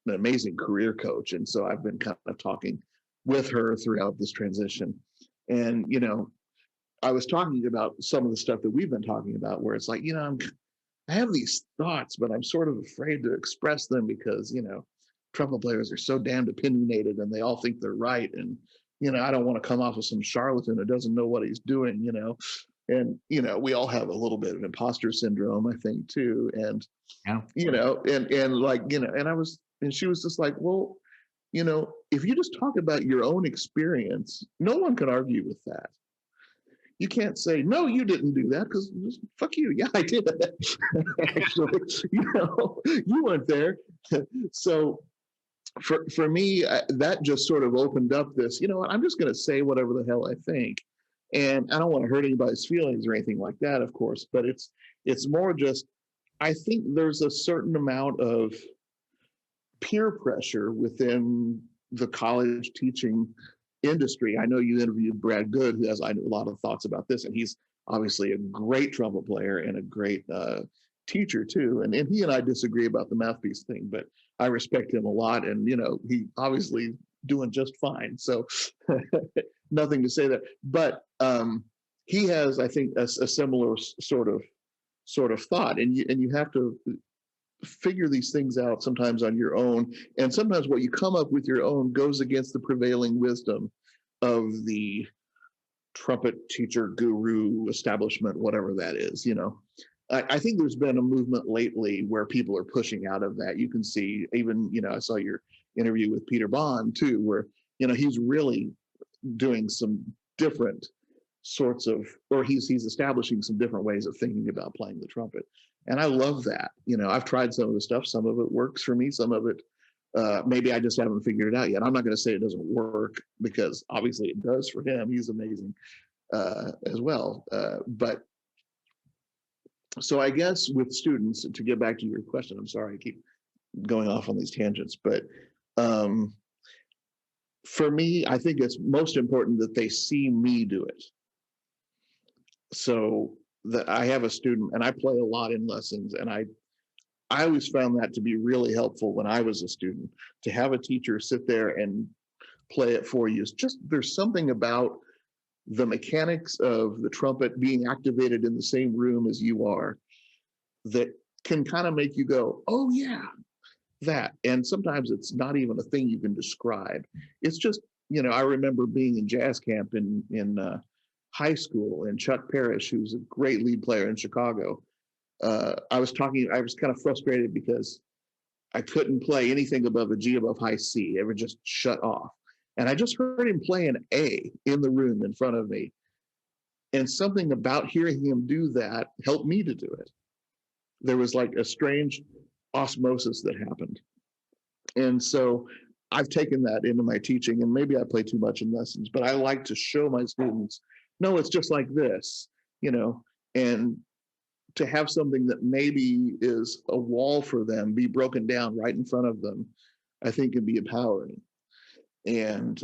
an amazing career coach. And so I've been kind of talking with her throughout this transition. And, you know, I was talking about some of the stuff that we've been talking about, where it's like, you know, I have these thoughts, but I'm sort of afraid to express them because, you know, trumpet players are so damned opinionated and they all think they're right. And, you know, I don't want to come off as some charlatan who doesn't know what he's doing, you know. And, you know, we all have a little bit of imposter syndrome, I think, too. And, Yeah. you know, and like, you know, and she was just like, well, you know, if you just talk about your own experience, no one can argue with that. You can't say, no, you didn't do that, because fuck you. Yeah, I did. Actually, you know, you weren't there. So for me, that just sort of opened up this, you know what, I'm just going to say whatever the hell I think. And I don't want to hurt anybody's feelings or anything like that, of course, but it's more just, I think there's a certain amount of peer pressure within the college teaching industry. I know you interviewed Brad Good, who has a lot of thoughts about this, and he's obviously a great trumpet player and a great teacher too. And he and I disagree about the mouthpiece thing, but I respect him a lot, and you know, he obviously doing just fine. So nothing to say there. But he has, I think, a similar sort of thought, and you have to figure these things out sometimes on your own, and sometimes what you come up with your own goes against the prevailing wisdom of the trumpet teacher guru establishment, whatever that is. You know, I think there's been a movement lately where people are pushing out of that. You can see even, you know, I saw your interview with Peter Bond too, where, you know, he's really doing some different sorts of, or he's establishing some different ways of thinking about playing the trumpet. And I love that. You know, I've tried some of the stuff. Some of it works for me. Some of it, maybe I just haven't figured it out yet. I'm not going to say it doesn't work, because obviously it does for him. He's amazing as well. But so I guess with students, to get back to your question, I'm sorry, I keep going off on these tangents, but for me, I think it's most important that they see me do it. So that I have a student, and I play a lot in lessons, and I always found that to be really helpful when I was a student, to have a teacher sit there and play it for you. It's just, there's something about the mechanics of the trumpet being activated in the same room as you are that can kind of make you go, oh yeah, that. And sometimes it's not even a thing you can describe. It's just, you know, I remember being in jazz camp in high school, and Chuck Parrish, who's a great lead player in Chicago, I was kind of frustrated because I couldn't play anything above a G above high C. It would just shut off. And I just heard him play an A in the room in front of me. And something about hearing him do that helped me to do it. There was like a strange osmosis that happened. And so I've taken that into my teaching, and maybe I play too much in lessons, but I like to show my students, no, it's just like this, you know, and to have something that maybe is a wall for them be broken down right in front of them, I think can be empowering. And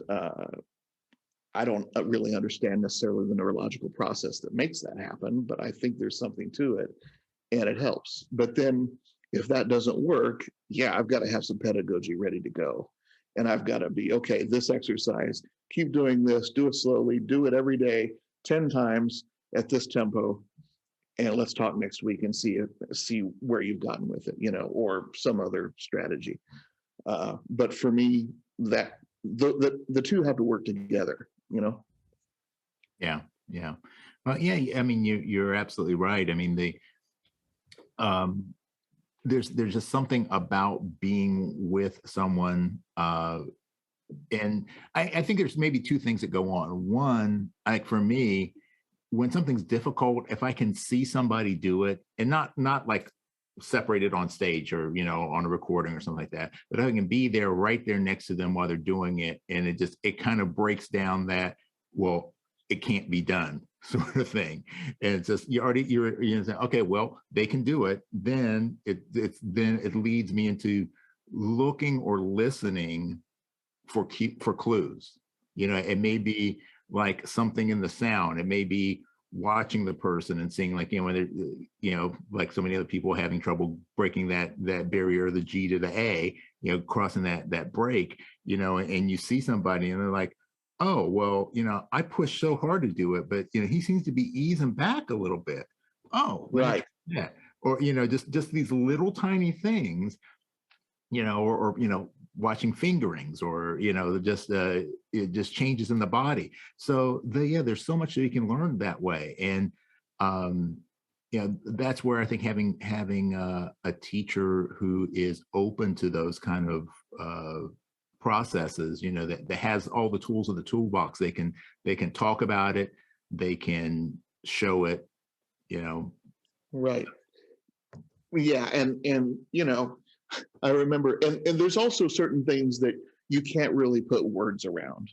I don't really understand necessarily the neurological process that makes that happen, but I think there's something to it, and it helps. But then if that doesn't work, yeah, I've got to have some pedagogy ready to go. And I've got to be, okay, this exercise, keep doing this, do it slowly, do it every day, 10 times at this tempo. And let's talk next week and see where you've gotten with it, you know, or some other strategy. But for me, that the two have to work together, you know? Yeah. Well, yeah, I mean, you're absolutely right. I mean, there's just something about being with someone, and I think there's maybe two things that go on. One, like for me, when something's difficult, if I can see somebody do it, and not like separated on stage or, you know, on a recording or something like that, but I can be there right there next to them while they're doing it, and it kind of breaks down that, well, it can't be done sort of thing. And it's just, you're saying, okay, well, they can do it. Then it leads me into looking or listening for clues. You know, it may be like something in the sound. It may be watching the person and seeing, like, when they're, like so many other people having trouble breaking that barrier, the G to the A, crossing that break, and you see somebody and they're like, oh, well, I pushed so hard to do it, but he seems to be easing back a little bit. Oh, right. Yeah. Or, just these little tiny things, or watching fingerings, or it just changes in the body. So there's so much that you can learn that way. And that's where I think having a teacher who is open to those kind of processes, that has all the tools in the toolbox. They can talk about it, they can show it, Right. Yeah. And I remember, and there's also certain things that you can't really put words around.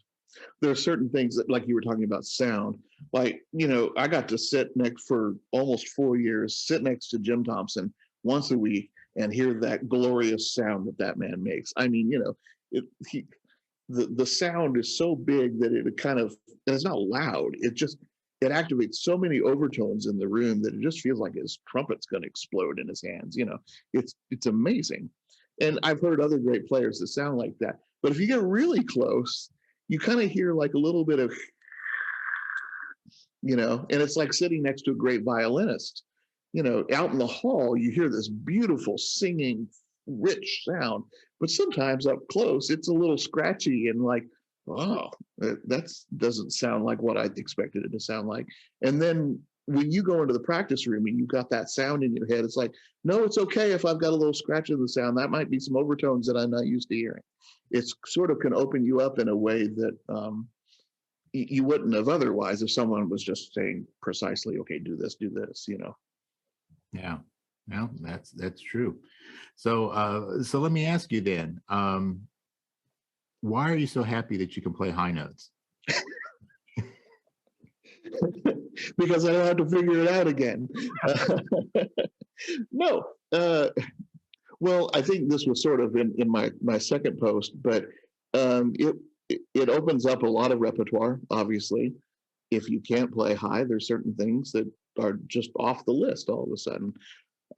There are certain things that, like you were talking about sound, like, I got to sit next for almost 4 years, sit next to Jim Thompson once a week and hear that glorious sound that man makes. I mean, the sound is so big that it kind of, and it's not loud. It activates so many overtones in the room that it just feels like his trumpet's going to explode in his hands. It's amazing. And I've heard other great players that sound like that. But if you get really close, you kind of hear like a little bit of, and it's like sitting next to a great violinist. Out in the hall, you hear this beautiful singing, rich sound, but sometimes up close, it's a little scratchy and like, oh, that doesn't sound like what I expected it to sound like. And then when you go into the practice room and you've got that sound in your head, it's like, no, it's okay if I've got a little scratch in the sound. That might be some overtones that I'm not used to hearing. It's sort of can open you up in a way that you wouldn't have otherwise if someone was just saying precisely, okay, do this. Yeah, well, that's true. So let me ask you then, why are you so happy that you can play high notes? Because I don't have to figure it out again. No. Well, I think this was sort of in my second post, but it opens up a lot of repertoire, obviously. If you can't play high, there's certain things that are just off the list all of a sudden.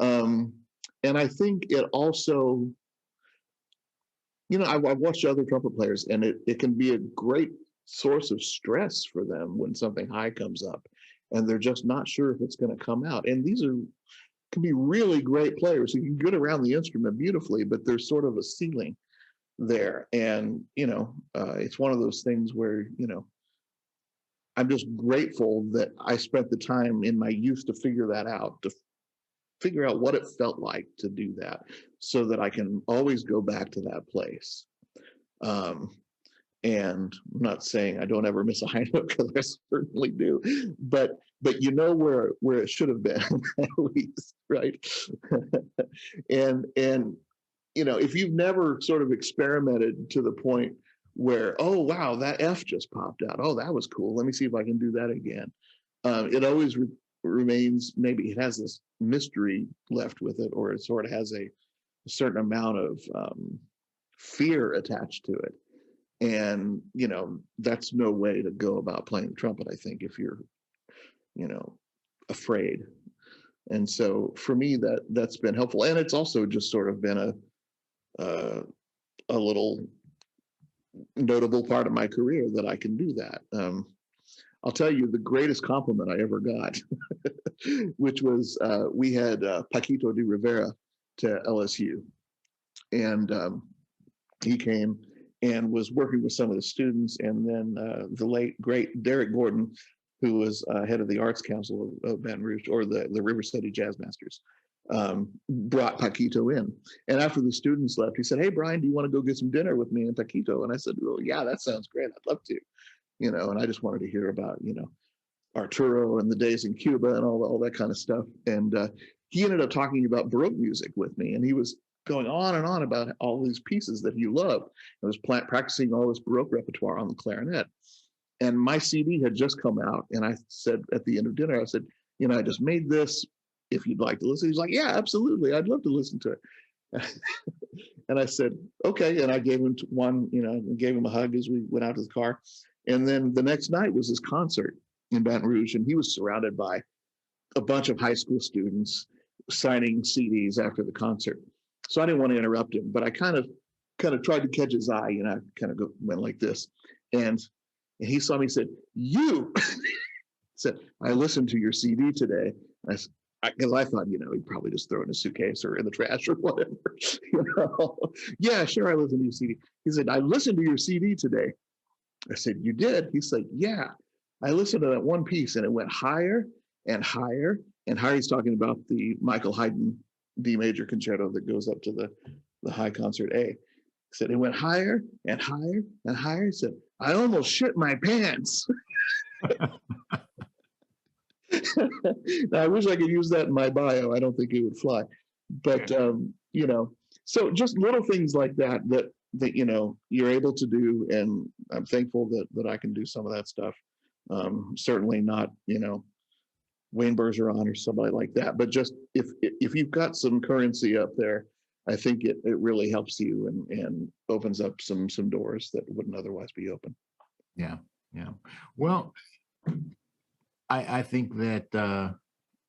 And I think it also, I've watched other trumpet players, and it can be a great source of stress for them when something high comes up and they're just not sure if it's going to come out. And these can be really great players who can get around the instrument beautifully, but there's sort of a ceiling there. And, it's one of those things where, I'm just grateful that I spent the time in my youth to figure that out, to figure out what it felt like to do that, so that I can always go back to that place. And I'm not saying I don't ever miss a high note, because I certainly do, but where it should have been at least, right? and if you've never sort of experimented to the point where, oh wow, that F just popped out, oh that was cool, let me see if I can do that again. It always remains, maybe it has this mystery left with it, or it sort of has a certain amount of fear attached to it. And, that's no way to go about playing the trumpet, I think, if you're, afraid. And so for me, that's been helpful. And it's also just sort of been a little notable part of my career that I can do that. I'll tell you the greatest compliment I ever got, which was we had Paquito de Rivera to LSU. And he came and was working with some of the students. And then the late, great Derek Gordon, who was head of the Arts Council of Baton Rouge, or the River City Jazz Masters, brought Paquito in. And after the students left, he said, hey, Bryan, do you want to go get some dinner with me and Paquito? And I said, well, yeah, that sounds great. I'd love to. And I just wanted to hear about, Arturo and the days in Cuba and all that kind of stuff. And he ended up talking about Baroque music with me. And he was going on and on about all these pieces that he loved. I was practicing all this Baroque repertoire on the clarinet. And my CD had just come out. And I said at the end of dinner, I said, I just made this. If you'd like to listen. He's like, yeah, absolutely. I'd love to listen to it. And I said, okay. And I gave him one, gave him a hug as we went out to the car. And then the next night was his concert in Baton Rouge, and he was surrounded by a bunch of high school students signing CDs after the concert. So I didn't want to interrupt him, but I kind of tried to catch his eye, I kind of went like this. And he saw me, said, "You," said, "I listened to your CD today." Because I thought, he'd probably just throw it in a suitcase or in the trash or whatever. Yeah, sure, I listened to your CD. He said, "I listened to your CD today." I said, "You did?" He said, "Yeah, I listened to that one piece and it went higher and higher and higher." He's talking about the Michael Haydn D major concerto that goes up to the high concert A. He said, "It went higher and higher and higher." He said, "I almost shit my pants." Now, I wish I could use that in my bio. I don't think it would fly. But, so just little things like that you're able to do. And I'm thankful that I can do some of that stuff. Certainly not, Wayne Bergeron or somebody like that. But just if you've got some currency up there, I think it really helps you and opens up some doors that wouldn't otherwise be open. Yeah. Well, I think that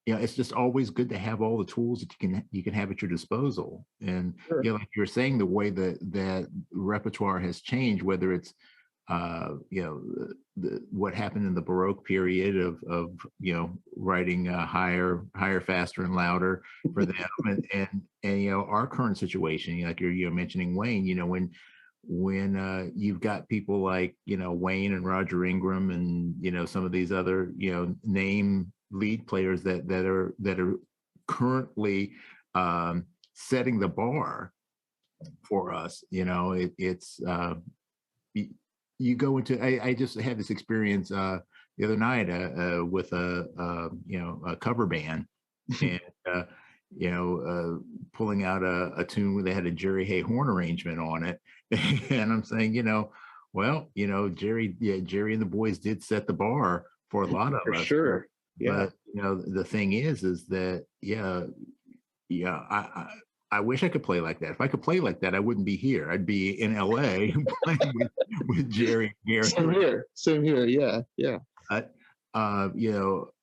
it's just always good to have all the tools that you can have at your disposal. And Sure. Like you're saying, the way that repertoire has changed, whether it's what happened in the Baroque period of writing higher, faster, and louder for them, and our current situation, like you're mentioning Wayne, when you've got people like Wayne and Roger Ingram and some of these other name lead players that are currently setting the bar for us. It's you go into. I just had this experience the other night with a cover band, and pulling out a tune where they had a Jerry Hay horn arrangement on it, and I'm saying, Jerry and the boys did set the bar for a lot of For us. sure. Yeah. But the thing is that I wish I could play like that. If I could play like that, I wouldn't be here. I'd be in LA playing with Jerry and Gary. Same here. Yeah.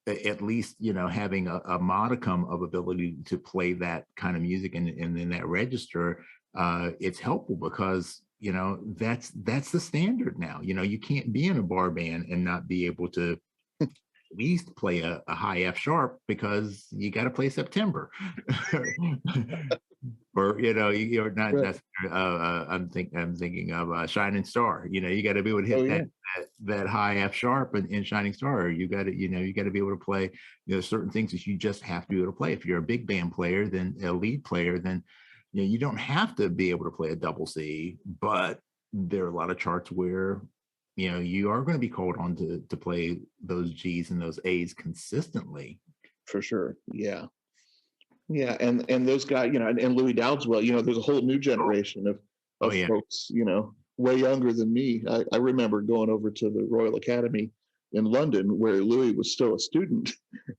At least having a modicum of ability to play that kind of music and in that register, it's helpful because that's the standard now. You can't be in a bar band and not be able to at least play a high F sharp because you got to play September. Or you're not Right. I'm thinking of Shining Star. You got to be able to hit that high F sharp in Shining Star. You got to be able to play certain things that you just have to be able to play. If you're a big band player, then a lead player, then you don't have to be able to play a double C. But there are a lot of charts where you are going to be called on to play those G's and those A's consistently. For sure. Yeah. Yeah, and those guys, and Louis Dowdeswell, there's a whole new generation of folks, way younger than me. I remember going over to the Royal Academy in London where Louis was still a student,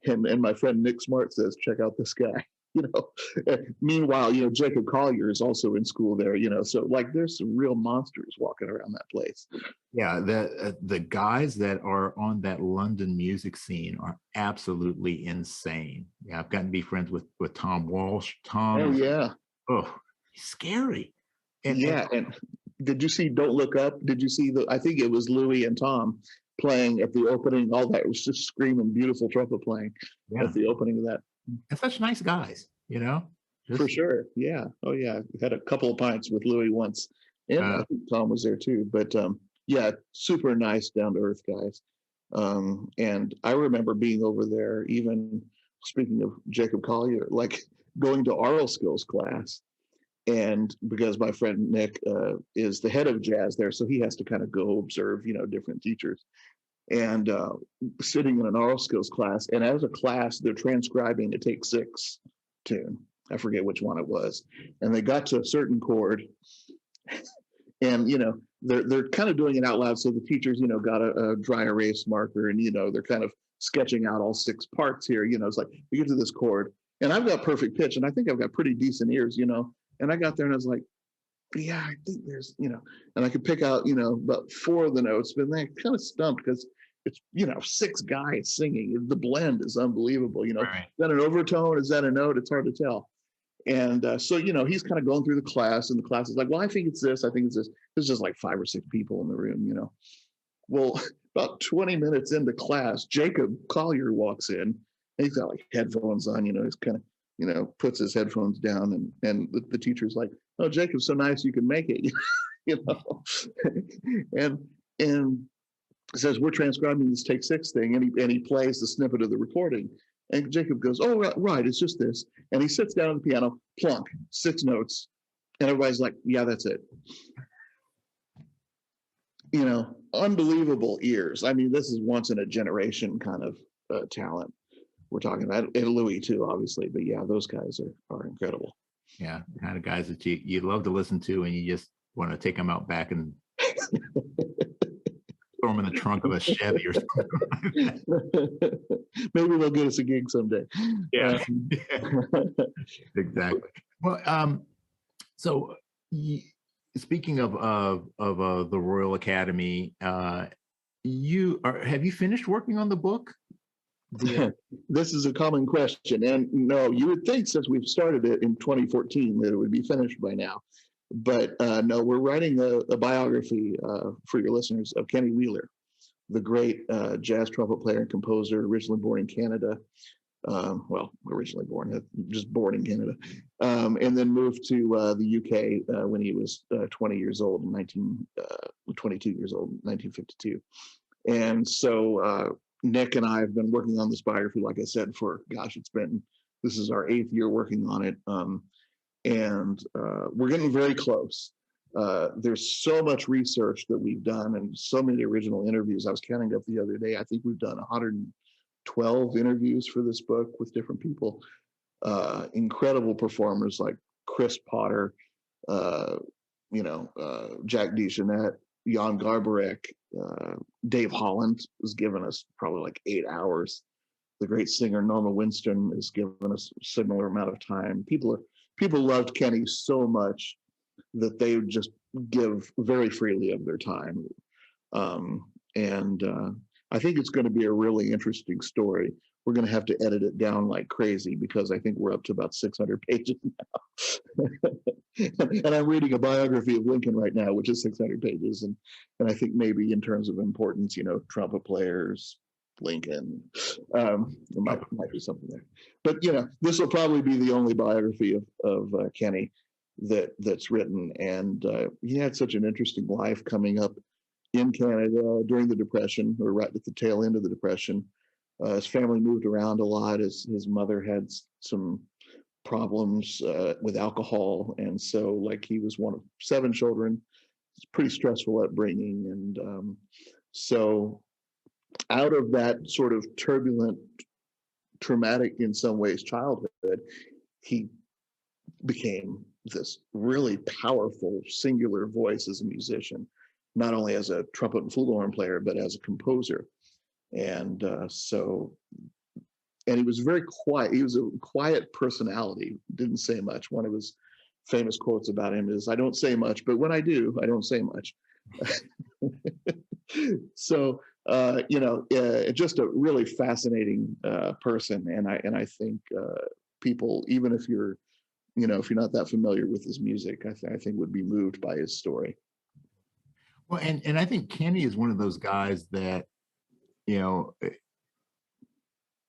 and my friend Nick Smart says, "Check out this guy." Meanwhile, Jacob Collier is also in school there. So like there's some real monsters walking around that place. Yeah, the guys that are on that London music scene are absolutely insane. Yeah, I've gotten to be friends with Tom Walsh. Oh yeah. He's scary. And did you see Don't Look Up? Did you see I think it was Louis and Tom playing at the opening. All that, it was just screaming, beautiful trumpet playing at the opening of that. And such nice guys, For sure. Yeah. Oh yeah. Had a couple of pints with Louis once, and I think Tom was there too. But yeah, super nice, down to earth guys. And I remember being over there, even speaking of Jacob Collier, like going to oral skills class. And because my friend Nick is the head of jazz there, so he has to kind of go observe, different teachers. And sitting in an oral skills class, and as a class, they're transcribing a Take 6 tune. I forget which one it was. And they got to a certain chord, and they're kind of doing it out loud. So the teachers, got a dry erase marker, and they're kind of sketching out all 6 parts here. It's like you get to this chord, and I've got perfect pitch, and I think I've got pretty decent ears, And I got there and I was like, yeah, I think there's, and I could pick out, about 4 of the notes, but they're kind of stumped because it's, 6 guys singing. The blend is unbelievable. Right. Is that an overtone? Is that a note? It's hard to tell. And so, he's kind of going through the class, and the class is like, well, I think it's this. I think it's this. There's just like 5 or 6 people in the room. Well, about 20 minutes into class, Jacob Collier walks in, and he's got like headphones on, he's kind of, puts his headphones down, and the teacher's like, oh, Jacob, so nice you can make it, and says, we're transcribing this take 6 thing, and he plays the snippet of the recording. And Jacob goes, oh, right, it's just this. And he sits down at the piano, plunk, 6 notes. And everybody's like, yeah, that's it. Unbelievable ears. I mean, this is once in a generation kind of talent we're talking about. And Louis too, obviously. But yeah, those guys are incredible. Yeah, the kind of guys that you love to listen to, and you just want to take them out back and throw them in the trunk of a Chevy or something. Maybe they'll get us a gig someday. Yeah, exactly. Well, so speaking of the Royal Academy, have you finished working on the book? This is a common question, and no, you would think since we've started it in 2014 that it would be finished by now, but no, we're writing a biography for your listeners of Kenny Wheeler, the great jazz trumpet player and composer, originally born in Canada. Just born in Canada, and then moved to the UK when he was 22 years old in 1952. And so Nick and I have been working on this biography, like I said, for, this is our 8th year working on it. And we're getting very close. There's so much research that we've done and so many original interviews. I was counting up the other day. I think we've done 112 interviews for this book with different people. Incredible performers like Chris Potter, Jack DeJohnette, Jan Garbarek, Dave Holland has given us probably like 8 hours. The great singer Norma Winston has given us a similar amount of time. People loved Kenny so much that they would just give very freely of their time. I think it's going to be a really interesting story. We're going to have to edit it down like crazy because I think we're up to about 600 pages now. And I'm reading a biography of Lincoln right now, which is 600 pages. And I think maybe in terms of importance, trumpet players, Lincoln, there might be something there. But, this will probably be the only biography of Kenny that's written. And he had such an interesting life coming up in Canada during the Depression, or right at the tail end of the Depression. His family moved around a lot. His mother had some problems with alcohol, and so like he was one of 7 children. It's pretty stressful upbringing, and so out of that sort of turbulent, traumatic in some ways childhood, he became this really powerful, singular voice as a musician, not only as a trumpet and flugelhorn player, but as a composer. And and he was very quiet. He was a quiet personality, didn't say much. One of his famous quotes about him is, I don't say much, but when I do, I don't say much. So, just a really fascinating person. And I think people, even if you're not that familiar with his music, I think would be moved by his story. Well, and I think Kenny is one of those guys that,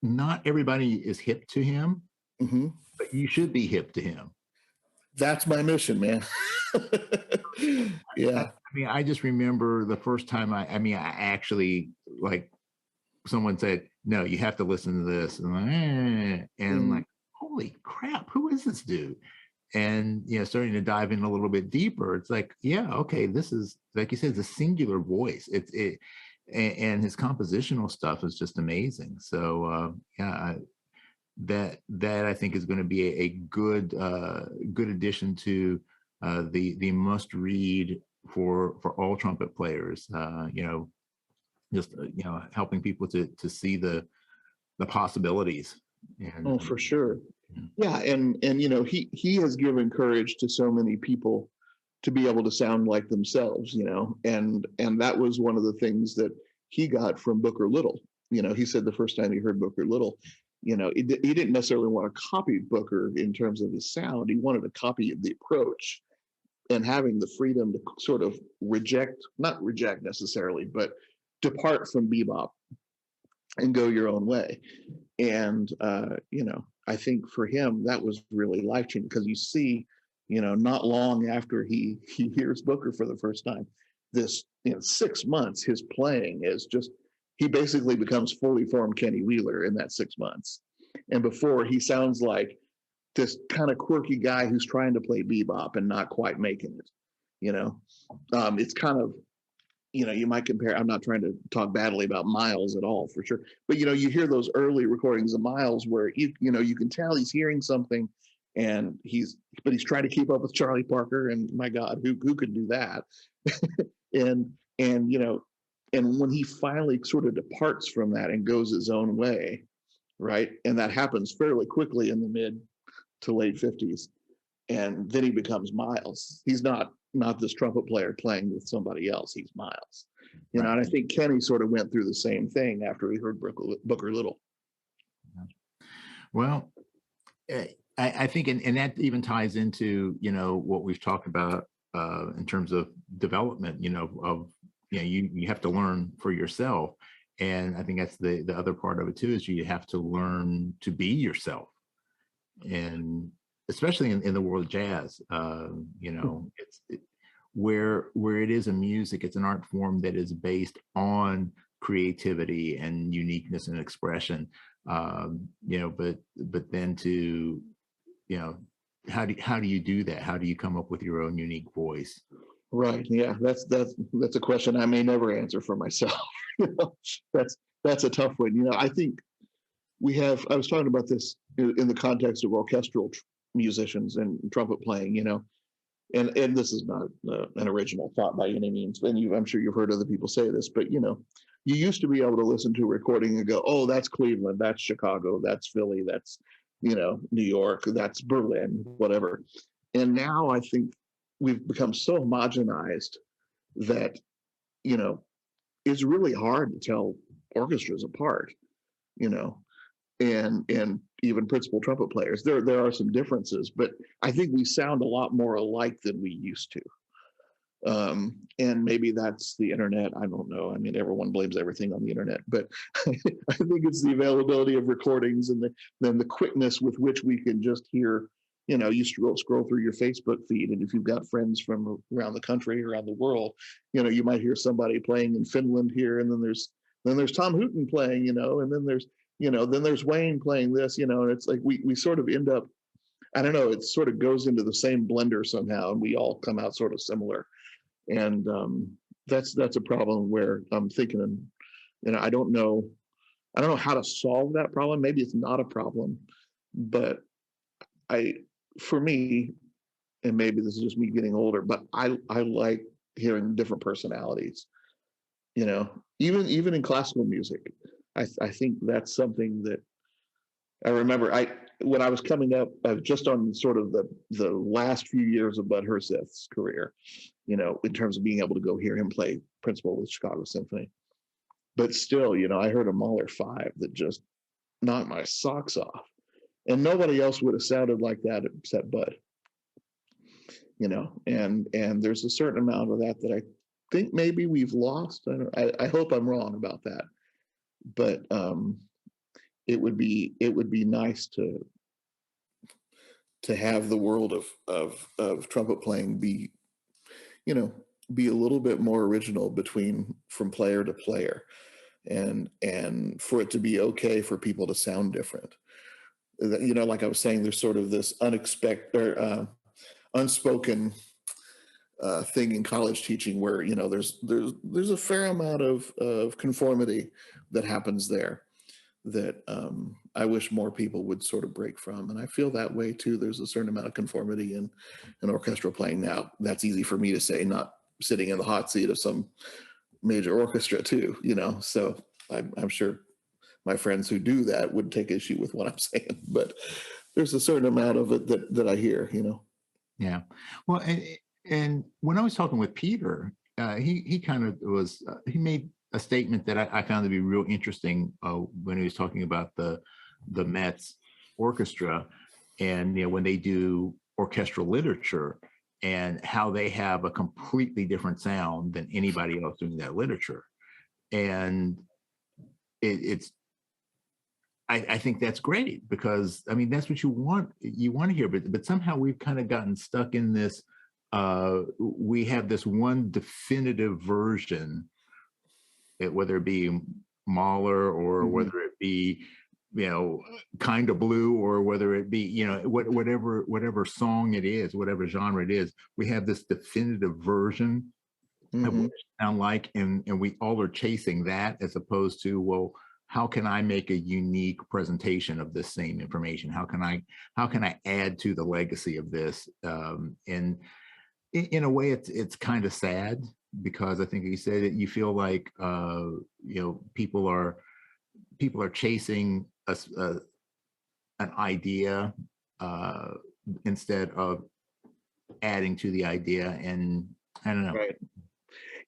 not everybody is hip to him, mm-hmm. but you should be hip to him. That's my mission, man. Yeah. I mean, I just remember the first time I actually, like, someone said, no, you have to listen to this. And I'm like, holy crap, who is this dude? And, starting to dive in a little bit deeper, it's like, yeah, okay, this is, like you said, it's a singular voice. And his compositional stuff is just amazing. So, that I think is going to be a good addition to the must read for all trumpet players. Helping people to see the possibilities. And, for sure. Yeah, and he has given courage to so many people to be able to sound like themselves, and that was one of the things that he got from Booker Little. He said the first time he heard Booker Little, he didn't necessarily want to copy Booker in terms of his sound. He wanted to copy the approach and having the freedom to sort of not reject necessarily, but depart from bebop and go your own way. And, I think for him, that was really life-changing, because you see, not long after he hears Booker for the first time, this, 6 months, his playing is just, he basically becomes fully formed Kenny Wheeler in that 6 months. And before, he sounds like this kind of quirky guy who's trying to play bebop and not quite making it. It's kind of, you might compare, I'm not trying to talk badly about Miles at all, for sure, but you hear those early recordings of Miles where you can tell he's hearing something, and he's trying to keep up with Charlie Parker, and my God, who could do that? and when he finally sort of departs from that and goes his own way, right? And that happens fairly quickly in the mid to late 50s. And then he becomes Miles. He's not this trumpet player playing with somebody else. He's Miles. And I think Kenny sort of went through the same thing after he heard Booker Little. Well, I think, and that even ties into, what we've talked about in terms of development, you have to learn for yourself. And I think that's the other part of it too, is you have to learn to be yourself. And especially in the world of jazz, it's where it is a music, it's an art form that is based on creativity and uniqueness and expression. But then to, how do you do that? How do you come up with your own unique voice? Right. Yeah, that's a question I may never answer for myself. That's a tough one. I think I was talking about this in the context of orchestral musicians and trumpet playing, and this is not an original thought by any means, and I'm sure you've heard other people say this, but you used to be able to listen to a recording and go, oh, that's Cleveland, that's Chicago, that's Philly, that's New York, that's Berlin, whatever. And now I think we've become so homogenized that it's really hard to tell orchestras apart, and even principal trumpet players. There are some differences, but I think we sound a lot more alike than we used to. And maybe that's the internet. I don't know. I mean, everyone blames everything on the internet, but I think it's the availability of recordings and then the quickness with which we can just hear. You scroll through your Facebook feed, and if you've got friends from around the country, around the world, you might hear somebody playing in Finland here, and then there's Tom Hooten playing, and then there's Wayne playing this, and it's like we sort of end up, I don't know, it sort of goes into the same blender somehow, and we all come out sort of similar. And that's a problem where I'm thinking, I don't know how to solve that problem. Maybe it's not a problem, but for me, and maybe this is just me getting older, but I like hearing different personalities, even in classical music. I think that's something that I remember. When I was coming up, just on sort of the last few years of Bud Herseth's career, in terms of being able to go hear him play principal with Chicago Symphony. But still, I heard a Mahler 5 that just knocked my socks off. And nobody else would have sounded like that except Bud. And there's a certain amount of that I think maybe we've lost. I hope I'm wrong about that. But it would be nice to have the world of trumpet playing be a little bit more original from player to player, and for it to be okay for people to sound different. Like I was saying, there's sort of this unexpected or unspoken thing in college teaching where there's a fair amount of conformity that happens there that I wish more people would sort of break from. And I feel that way too. There's a certain amount of conformity in orchestral playing now. That's easy for me to say, not sitting in the hot seat of some major orchestra too, so I'm sure my friends who do that would take issue with what I'm saying, but there's a certain amount of it that I hear, Yeah. Well, And when I was talking with Peter, he kind of was he made a statement that I found to be real interesting when he was talking about the Met's orchestra, and when they do orchestral literature and how they have a completely different sound than anybody else doing that literature, and it's I think that's great, because I mean that's what you want to hear, but somehow we've kind of gotten stuck in this. We have this one definitive version, whether it be Mahler or whether it be Kind of Blue, or whether it be whatever song it is, whatever genre it is. We have this definitive version of what it sound like, and we all are chasing that, as opposed to, well, how can I make a unique presentation of this same information? How can I add to the legacy of this? And in a way, it's kind of sad, because I think you said that you feel like people are chasing an idea instead of adding to the idea, and I don't know. Right.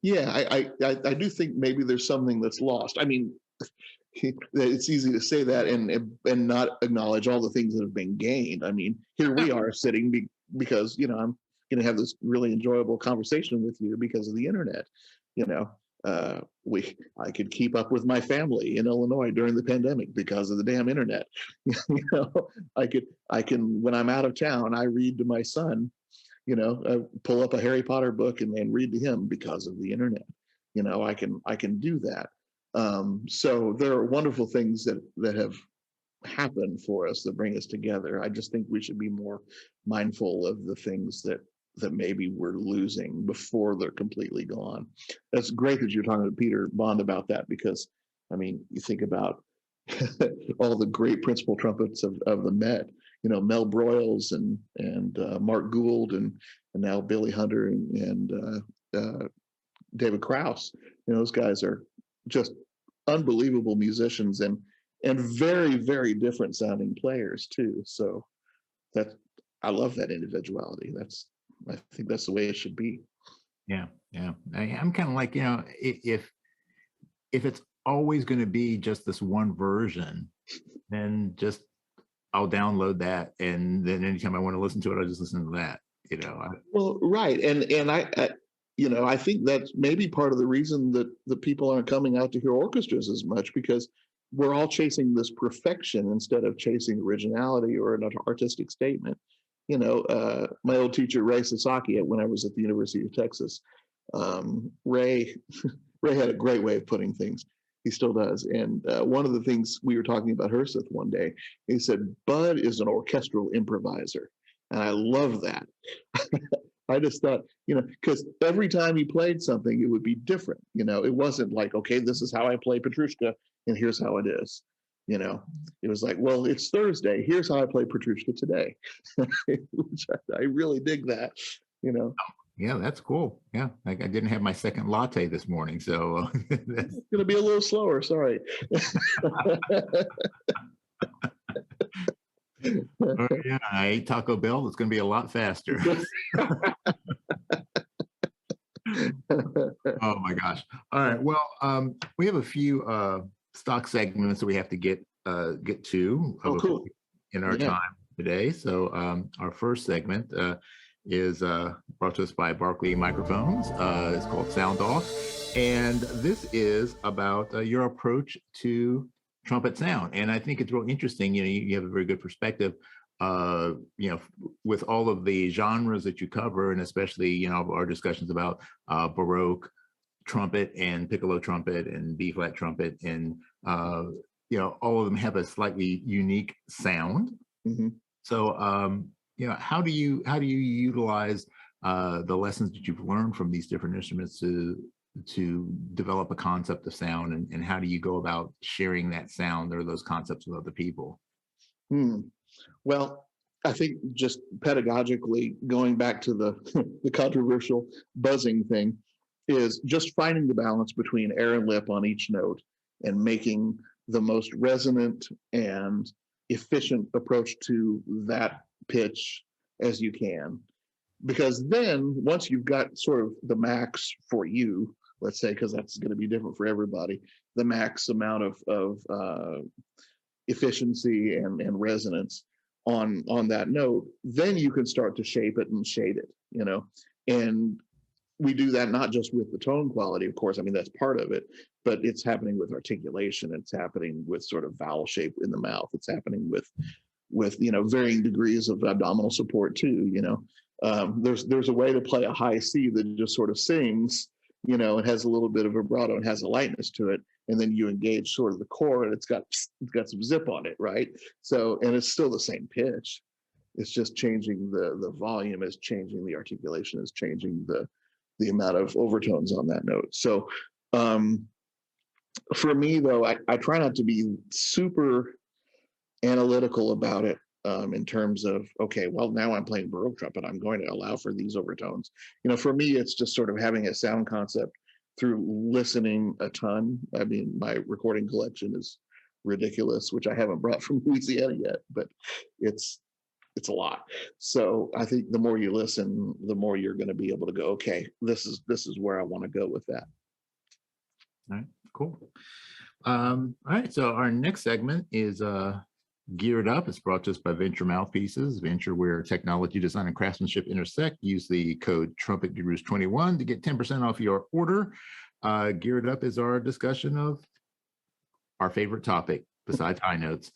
Yeah, I do think maybe there's something that's lost. I mean, it's easy to say that and not acknowledge all the things that have been gained. I mean, here we are sitting because I'm going to have this really enjoyable conversation with you because of the internet. I could keep up with my family in Illinois during the pandemic because of the damn internet. I can when I'm out of town, I read to my son. Pull up a Harry Potter book and then read to him because of the internet. I can do that. So there are wonderful things that have happened for us that bring us together. I just think we should be more mindful of the things that maybe we're losing before they're completely gone. That's great that you're talking to Peter Bond about that, because I mean, you think about all the great principal trumpets of the Met, Mel Broyles and Mark Gould and now Billy Hunter and David Krause. Those guys are just unbelievable musicians and very, very different sounding players too. So I love that individuality. I think that's the way it should be. Yeah. I'm kind of like, if it's always going to be just this one version, then just I'll download that, and then anytime I want to listen to it, I'll just listen to that. Well, right, and I think that's maybe part of the reason that the people aren't coming out to hear orchestras as much, because we're all chasing this perfection instead of chasing originality or an artistic statement. My old teacher Ray Sasaki, when I was at the University of Texas, Ray had a great way of putting things. He still does. And one of the things we were talking about Herseth one day, he said, Bud is an orchestral improviser. And I love that. I just thought, because every time he played something, it would be different. It wasn't like, okay, this is how I play Petrushka, and here's how it is. It was like, well, it's Thursday. Here's how I play Petrushka today. Which I really dig that, Yeah, that's cool. Yeah, I didn't have my second latte this morning, so it's going to be a little slower. Sorry. Yeah, I ate Taco Bell. It's going to be a lot faster. Oh my gosh! All right. Well, we have a few stock segments that we have to get to cool. in our time today. So our first segment is brought to us by Barkley Microphones. It's called Sound Off, and this is about your approach to trumpet sound. And I think it's real interesting. You have a very good perspective. With all of the genres that you cover, and especially our discussions about Baroque trumpet and piccolo trumpet and B flat trumpet, and all of them have a slightly unique sound. Mm-hmm. So how do you utilize the lessons that you've learned from these different instruments to develop a concept of sound, and how do you go about sharing that sound or those concepts with other people? Well, I think just pedagogically, going back to the controversial buzzing thing, is just finding the balance between air and lip on each note and making the most resonant and efficient approach to that pitch as you can. because then once you've got sort of the max for you, let's say, because that's going to be different for everybody, the max amount of efficiency and resonance on that note, then you can start to shape it and shade it, and we do that not just with the tone quality, of course. I mean, that's part of it, but it's happening with articulation. It's happening with sort of vowel shape in the mouth. It's happening with varying degrees of abdominal support too. There's a way to play a high C that just sort of sings, it has a little bit of vibrato and has a lightness to it, and then you engage sort of the core, and it's got some zip on it, right? So, and it's still the same pitch. It's just changing the volume, is changing the articulation, is changing the amount of overtones on that note. So for me, though, I try not to be super analytical about it in terms of, okay, well, now I'm playing Baroque trumpet, I'm going to allow for these overtones. For me, it's just sort of having a sound concept through listening a ton. I mean, my recording collection is ridiculous, which I haven't brought from Louisiana yet, but it's a lot. So I think the more you listen, the more you're going to be able to go, okay, this is where I want to go with that. All right, cool. All right, so our next segment is Geared Up. It's brought to us by Venture Mouthpieces. Venture, where technology, design, and craftsmanship intersect. Use the code TrumpetGurus21 to get 10% off your order. Geared Up is our discussion of our favorite topic, besides high notes,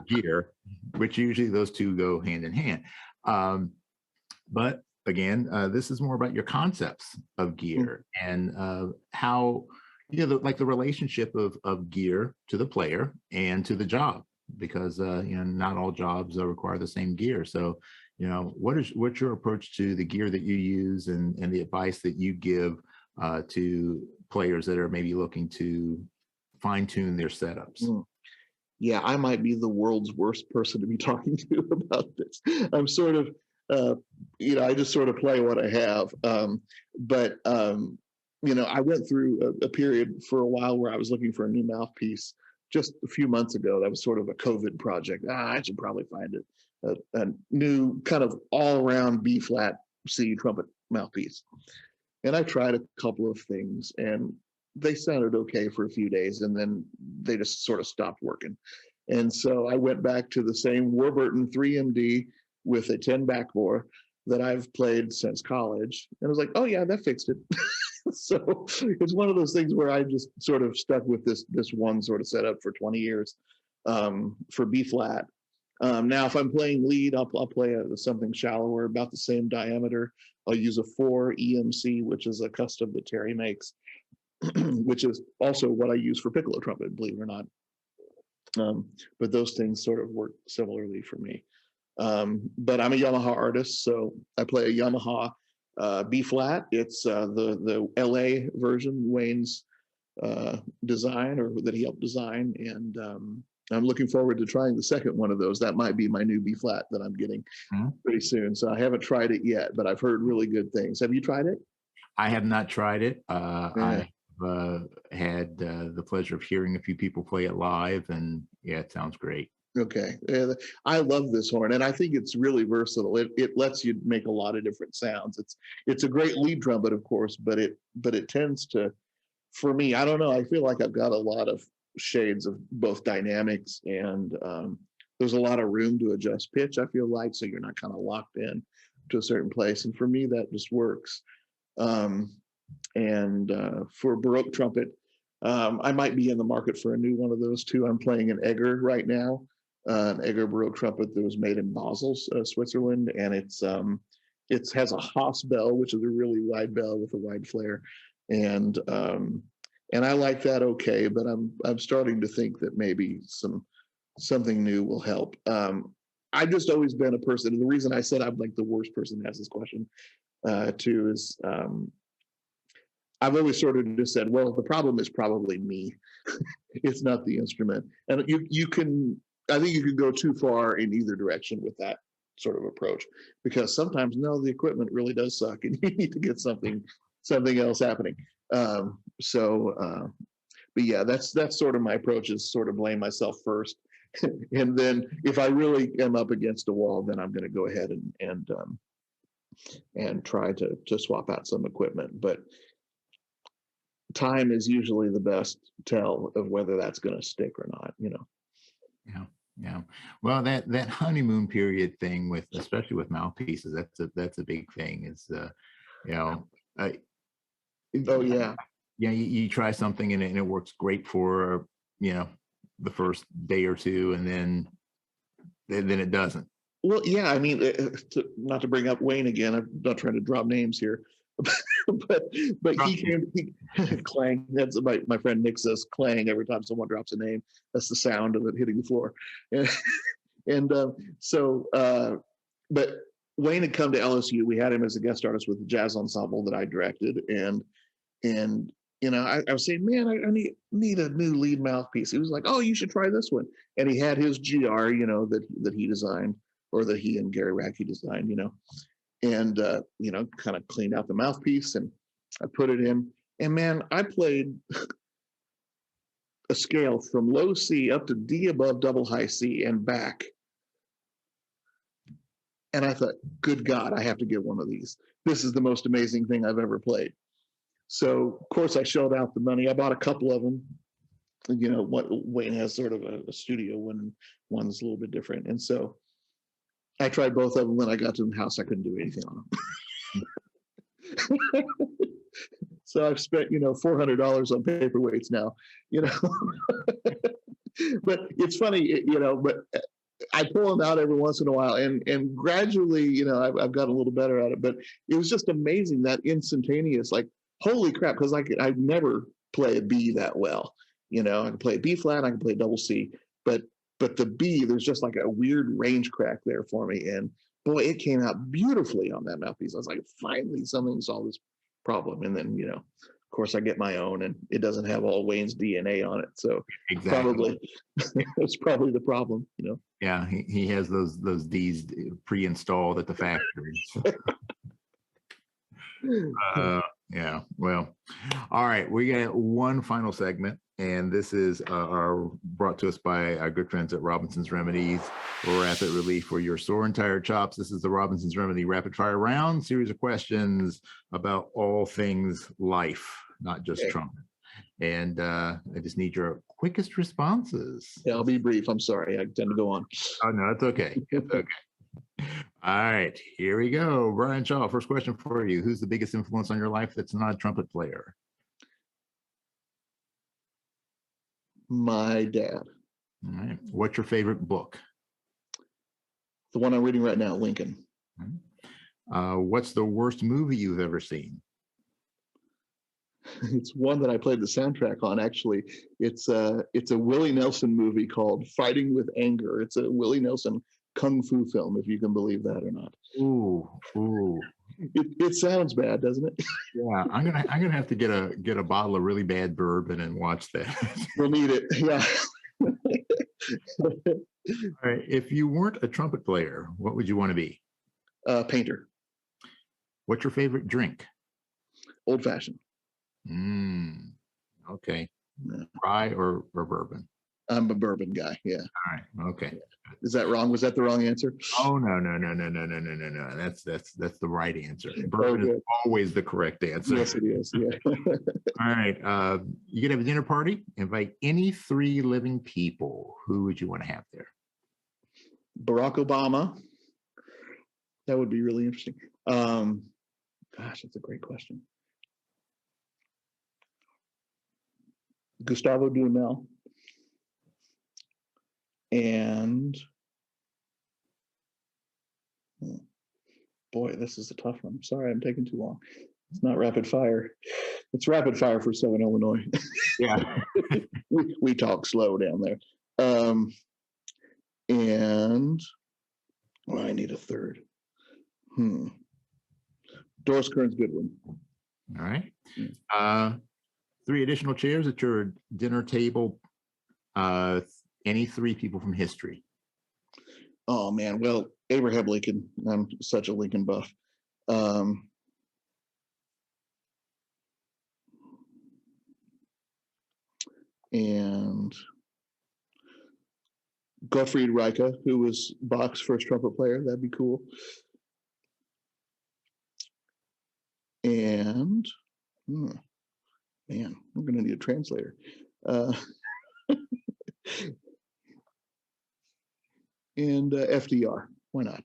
gear, which usually those two go hand in hand. But again, this is more about your concepts of gear and how, like the relationship of gear to the player and to the job, because not all jobs require the same gear. So what's your approach to the gear that you use and the advice that you give to players that are maybe looking to fine-tune their setups? Yeah, I might be the world's worst person to be talking to about this. I'm sort of I just sort of play what I have, but I went through a period for a while where I was looking for a new mouthpiece. Just a few months ago, that was sort of a COVID project. I should probably find a new kind of all-around B flat C trumpet mouthpiece. And I tried a couple of things, and they sounded okay for a few days, and then they just sort of stopped working. And so I went back to the same Warburton 3MD with a 10 backbore that I've played since college. And I was like, oh yeah, that fixed it. So it's one of those things where I just sort of stuck with this one sort of setup for 20 years for B flat. Now, if I'm playing lead, I'll play something shallower, about the same diameter. I'll use a 4 EMC, which is a custom that Terry makes, which is also what I use for piccolo trumpet, believe it or not. But those things sort of work similarly for me. But I'm a Yamaha artist, so I play a Yamaha B flat. It's the LA version, Wayne's design, or that he helped design, and I'm looking forward to trying the second one of those. That might be my new B flat that I'm getting pretty soon. So I haven't tried it yet, but I've heard really good things. Have you tried it? I have not tried it. Yeah. I've had the pleasure of hearing a few people play it live, and yeah, it sounds great. Okay. I love this horn, and I think it's really versatile. It lets you make a lot of different sounds. It's a great lead trumpet, of course, but it tends to, for me, I don't know, I feel like I've got a lot of shades of both dynamics, and there's a lot of room to adjust pitch, I feel like, so you're not kind of locked in to a certain place. And for me, that just works. And for Baroque trumpet, I might be in the market for a new one of those too. I'm playing an Egger right now, an Egger Baroque trumpet that was made in Basel, Switzerland, and it has a Haas bell, which is a really wide bell with a wide flare, and I like that okay, but I'm starting to think that maybe something new will help. I've just always been a person, and the reason I said I'm like the worst person to ask this question to is I've always sort of just said, well, the problem is probably me. It's not the instrument. And I think you can go too far in either direction with that sort of approach, because sometimes, no, the equipment really does suck and you need to get something else happening. But yeah, that's sort of my approach, is sort of blame myself first. And then if I really am up against a wall, then I'm going to go ahead and and try to swap out some equipment. But time is usually the best tell of whether that's going to stick or not, you know. Yeah. Yeah. Well, that honeymoon period thing especially with mouthpieces, that's a big thing. Is you know, Oh yeah. Yeah, you try something and it works great for, the first day or two, and then it doesn't. Well, yeah, I mean, not to bring up Wayne again, I'm not trying to drop names here, but he came, clang. That's my friend Nick says clang every time someone drops a name. That's the sound of it hitting the floor. But Wayne had come to LSU. We had him as a guest artist with the jazz ensemble that I directed, and I was saying, man, I need a new lead mouthpiece. He was like, oh, you should try this one, and he had his GR, that he designed, or that he and Gary Radke designed, and kind of cleaned out the mouthpiece, and I put it in, and man, I played a scale from low C up to D above double high C and back. And I thought, good God, I have to get one of these. This is the most amazing thing I've ever played. So, of course, I shelled out the money. I bought a couple of them. Wayne has sort of a studio one, and one's a little bit different. And so I tried both of them. When I got to the house, I couldn't do anything on them. So I've spent, $400 on paperweights now, But it's funny, but I pull them out every once in a while, and gradually, I've gotten a little better at it. But it was just amazing, that instantaneous, like, holy crap, because I never play a B that well. I can play a B flat, I can play a double C, but the B, there's just like a weird range crack there for me. And boy, it came out beautifully on that mouthpiece. I was like, finally, something solved this problem. And then, of course, I get my own, and it doesn't have all Wayne's DNA on it. So exactly. Probably it's probably the problem, Yeah, he has those D's pre-installed at the factory. Yeah, well, all right, we got one final segment, and this is brought to us by our good friends at Robinson's Remedies, Rapid Relief for your sore and tired chops. This is the Robinson's Remedy Rapid Fire Round, series of questions about all things life, not just trumpet. And I just need your quickest responses. Yeah, I'll be brief. I'm sorry, I tend to go on. Oh no, it's okay. It's okay. All right, here we go. Bryan Shaw, first question for you. Who's the biggest influence on your life that's not a trumpet player? My dad. All right. What's your favorite book? The one I'm reading right now, Lincoln. What's the worst movie you've ever seen? It's one that I played the soundtrack on, actually. It's a Willie Nelson movie called Fighting with Anger. It's a Willie Nelson kung fu film, if you can believe that or not. Ooh. It sounds bad, doesn't it? Yeah, I'm gonna have to get a bottle of really bad bourbon and watch that. We'll need it. Yeah. All right. If you weren't a trumpet player, what would you want to be? Painter. What's your favorite drink? Old fashioned. Okay. Yeah. Rye or bourbon? I'm a bourbon guy. Yeah. All right. Okay. Is that wrong? Was that the wrong answer? Oh no. That's the right answer. Bourbon is always the correct answer. Yes, it is. Yeah. All right. You could have a dinner party. Invite any 3 living people. Who would you want to have there? Barack Obama. That would be really interesting. Gosh, that's a great question. Gustavo Dudamel. And boy, this is a tough one. Sorry, I'm taking too long. It's not rapid fire. It's rapid fire for Southern Illinois. Yeah. we talk slow down there. And I need a third. Doris Kearns Goodwin. All right. 3 additional chairs at your dinner table. Any 3 people from history. Oh man, well, Abraham Lincoln. I'm such a Lincoln buff. And Gottfried Reiche, who was Bach's first trumpet player. That'd be cool. and man, I'm going to need a translator. And FDR. Why not?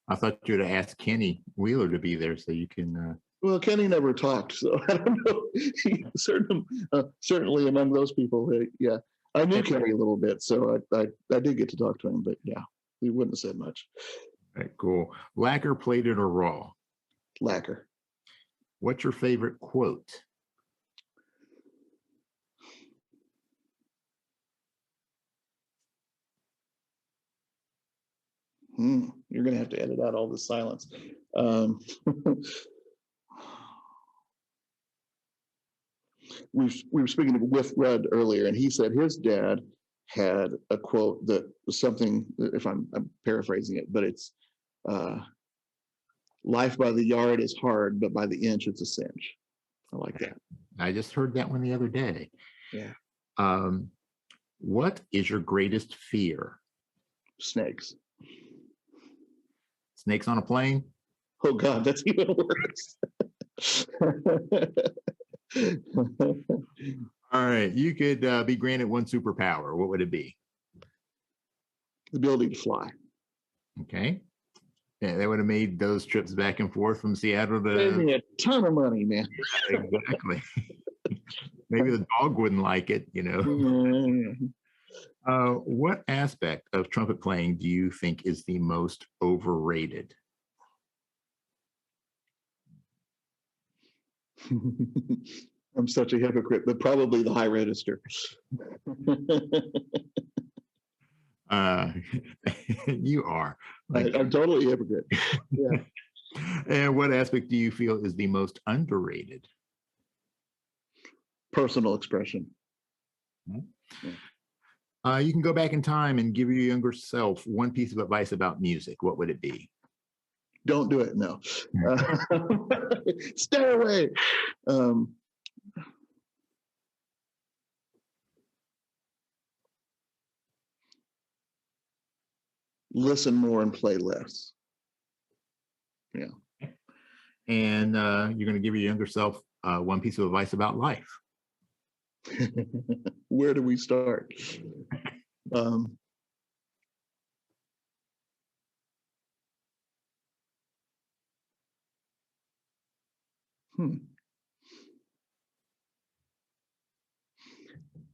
I thought you would have asked Kenny Wheeler to be there so you can. Well, Kenny never talked, so I don't know. Certainly among those people, yeah. I knew Kenny a little bit, so I did get to talk to him, but yeah, we wouldn't have said much. All right, cool. Lacquer, plated, or raw? Lacquer. What's your favorite quote? You're going to have to edit out all the silence. We were speaking with Rudd earlier, and he said his dad had a quote that was something, if I'm paraphrasing it, but it's life by the yard is hard, but by the inch it's a cinch. I like that. I just heard that one the other day. Yeah. What is your greatest fear? Snakes. Snakes on a plane? Oh God, that's even worse. All right, you could be granted one superpower. What would it be? The ability to fly. Okay. Yeah, that would have made those trips back and forth from Seattle to. Save me a ton of money, man. Exactly. Maybe the dog wouldn't like it, you know. What aspect of trumpet playing do you think is the most overrated? I'm such a hypocrite, but probably the high register. You are. I'm totally a hypocrite. Yeah. And what aspect do you feel is the most underrated? Personal expression. You can go back in time and give your younger self one piece of advice about music. What would it be? Don't do it. No. Stay away. Listen more and play less. Yeah. And you're going to give your younger self one piece of advice about life. Where do we start? I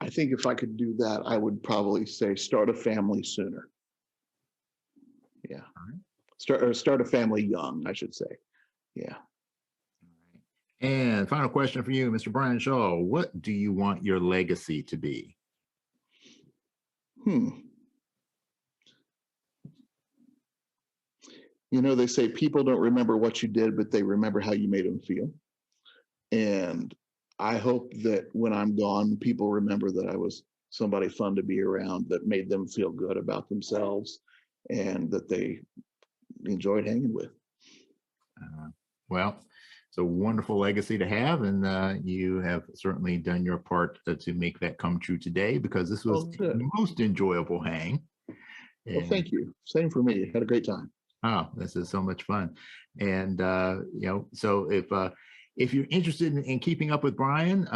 think if I could do that, I would probably say start a family sooner. Yeah. Start a family young, I should say. Yeah. And final question for you, Mr. Bryan Shaw. What do you want your legacy to be? You know, they say people don't remember what you did, but they remember how you made them feel. And I hope that when I'm gone, people remember that I was somebody fun to be around, that made them feel good about themselves, and that they enjoyed hanging with. Well, it's a wonderful legacy to have, and you have certainly done your part to make that come true today, because this was the most enjoyable hang. Well, thank you. Same for me. Had a great time. Oh, this is so much fun. And, you know, so if you're interested in keeping up with Bryan,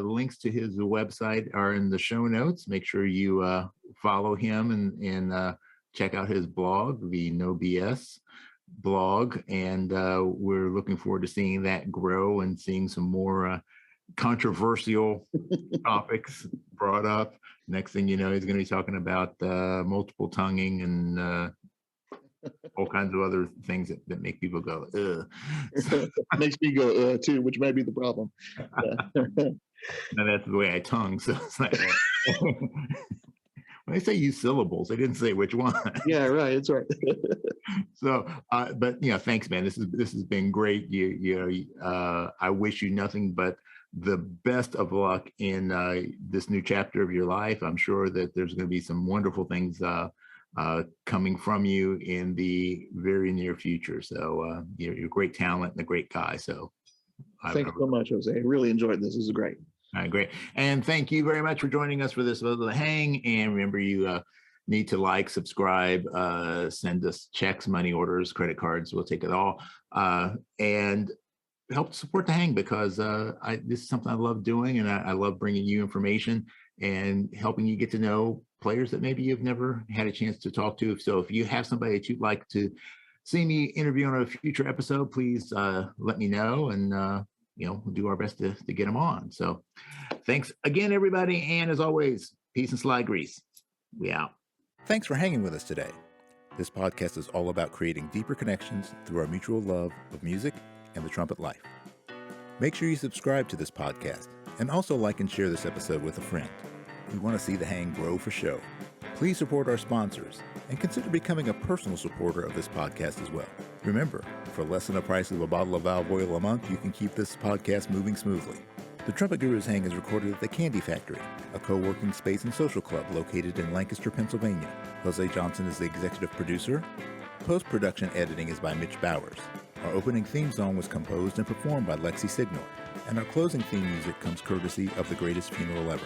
links to his website are in the show notes. Make sure you follow him and check out his blog, the No BS blog. And we're looking forward to seeing that grow and seeing some more controversial topics brought up. Next thing you know, he's going to be talking about multiple tonguing and all kinds of other things that make people go, ugh. Makes me go, too, which may be the problem. And that's the way I tongue. So it's like, when they say use syllables, they didn't say which one. Yeah, right. That's right. So, but you know, thanks, man. This has been great. I wish you nothing but the best of luck in this new chapter of your life. I'm sure that there's going to be some wonderful things coming from you in the very near future. So you're a great talent and a great guy. So thanks so much, Jose. I really enjoyed this. This is great. All right, great. And thank you very much for joining us for this little hang. And remember, you need to like, subscribe, send us checks, money orders, credit cards. We'll take it all. And help support the hang, because this is something I love doing, and I love bringing you information and helping you get to know players that maybe you've never had a chance to talk to. So if you have somebody that you'd like to see me interview on a future episode, please let me know, and we'll do our best to get them on. So thanks again, everybody. And as always, peace and slide grease. We out. Thanks for hanging with us today. This podcast is all about creating deeper connections through our mutual love of music and the trumpet life. Make sure you subscribe to this podcast, and also like and share this episode with a friend. We want to see the hang grow for show. Please support our sponsors and consider becoming a personal supporter of this podcast as well. Remember, for less than the price of a bottle of valve oil a month, you can keep this podcast moving smoothly. The Trumpet Guru's Hang is recorded at the Candy Factory, a co-working space and social club located in Lancaster, Pennsylvania. Jose Johnson is the executive producer. Post-production editing is by Mitch Bowers. Our opening theme song was composed and performed by Lexi Signal, and our closing theme music comes courtesy of The Greatest Funeral Ever.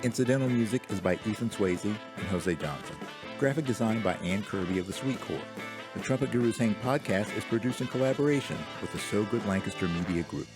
Incidental music is by Ethan Swayze and Jose Johnson. Graphic design by Ann Kirby of the Sweet Corps. The Trumpet Guru's Hang podcast is produced in collaboration with the So Good Lancaster Media Group.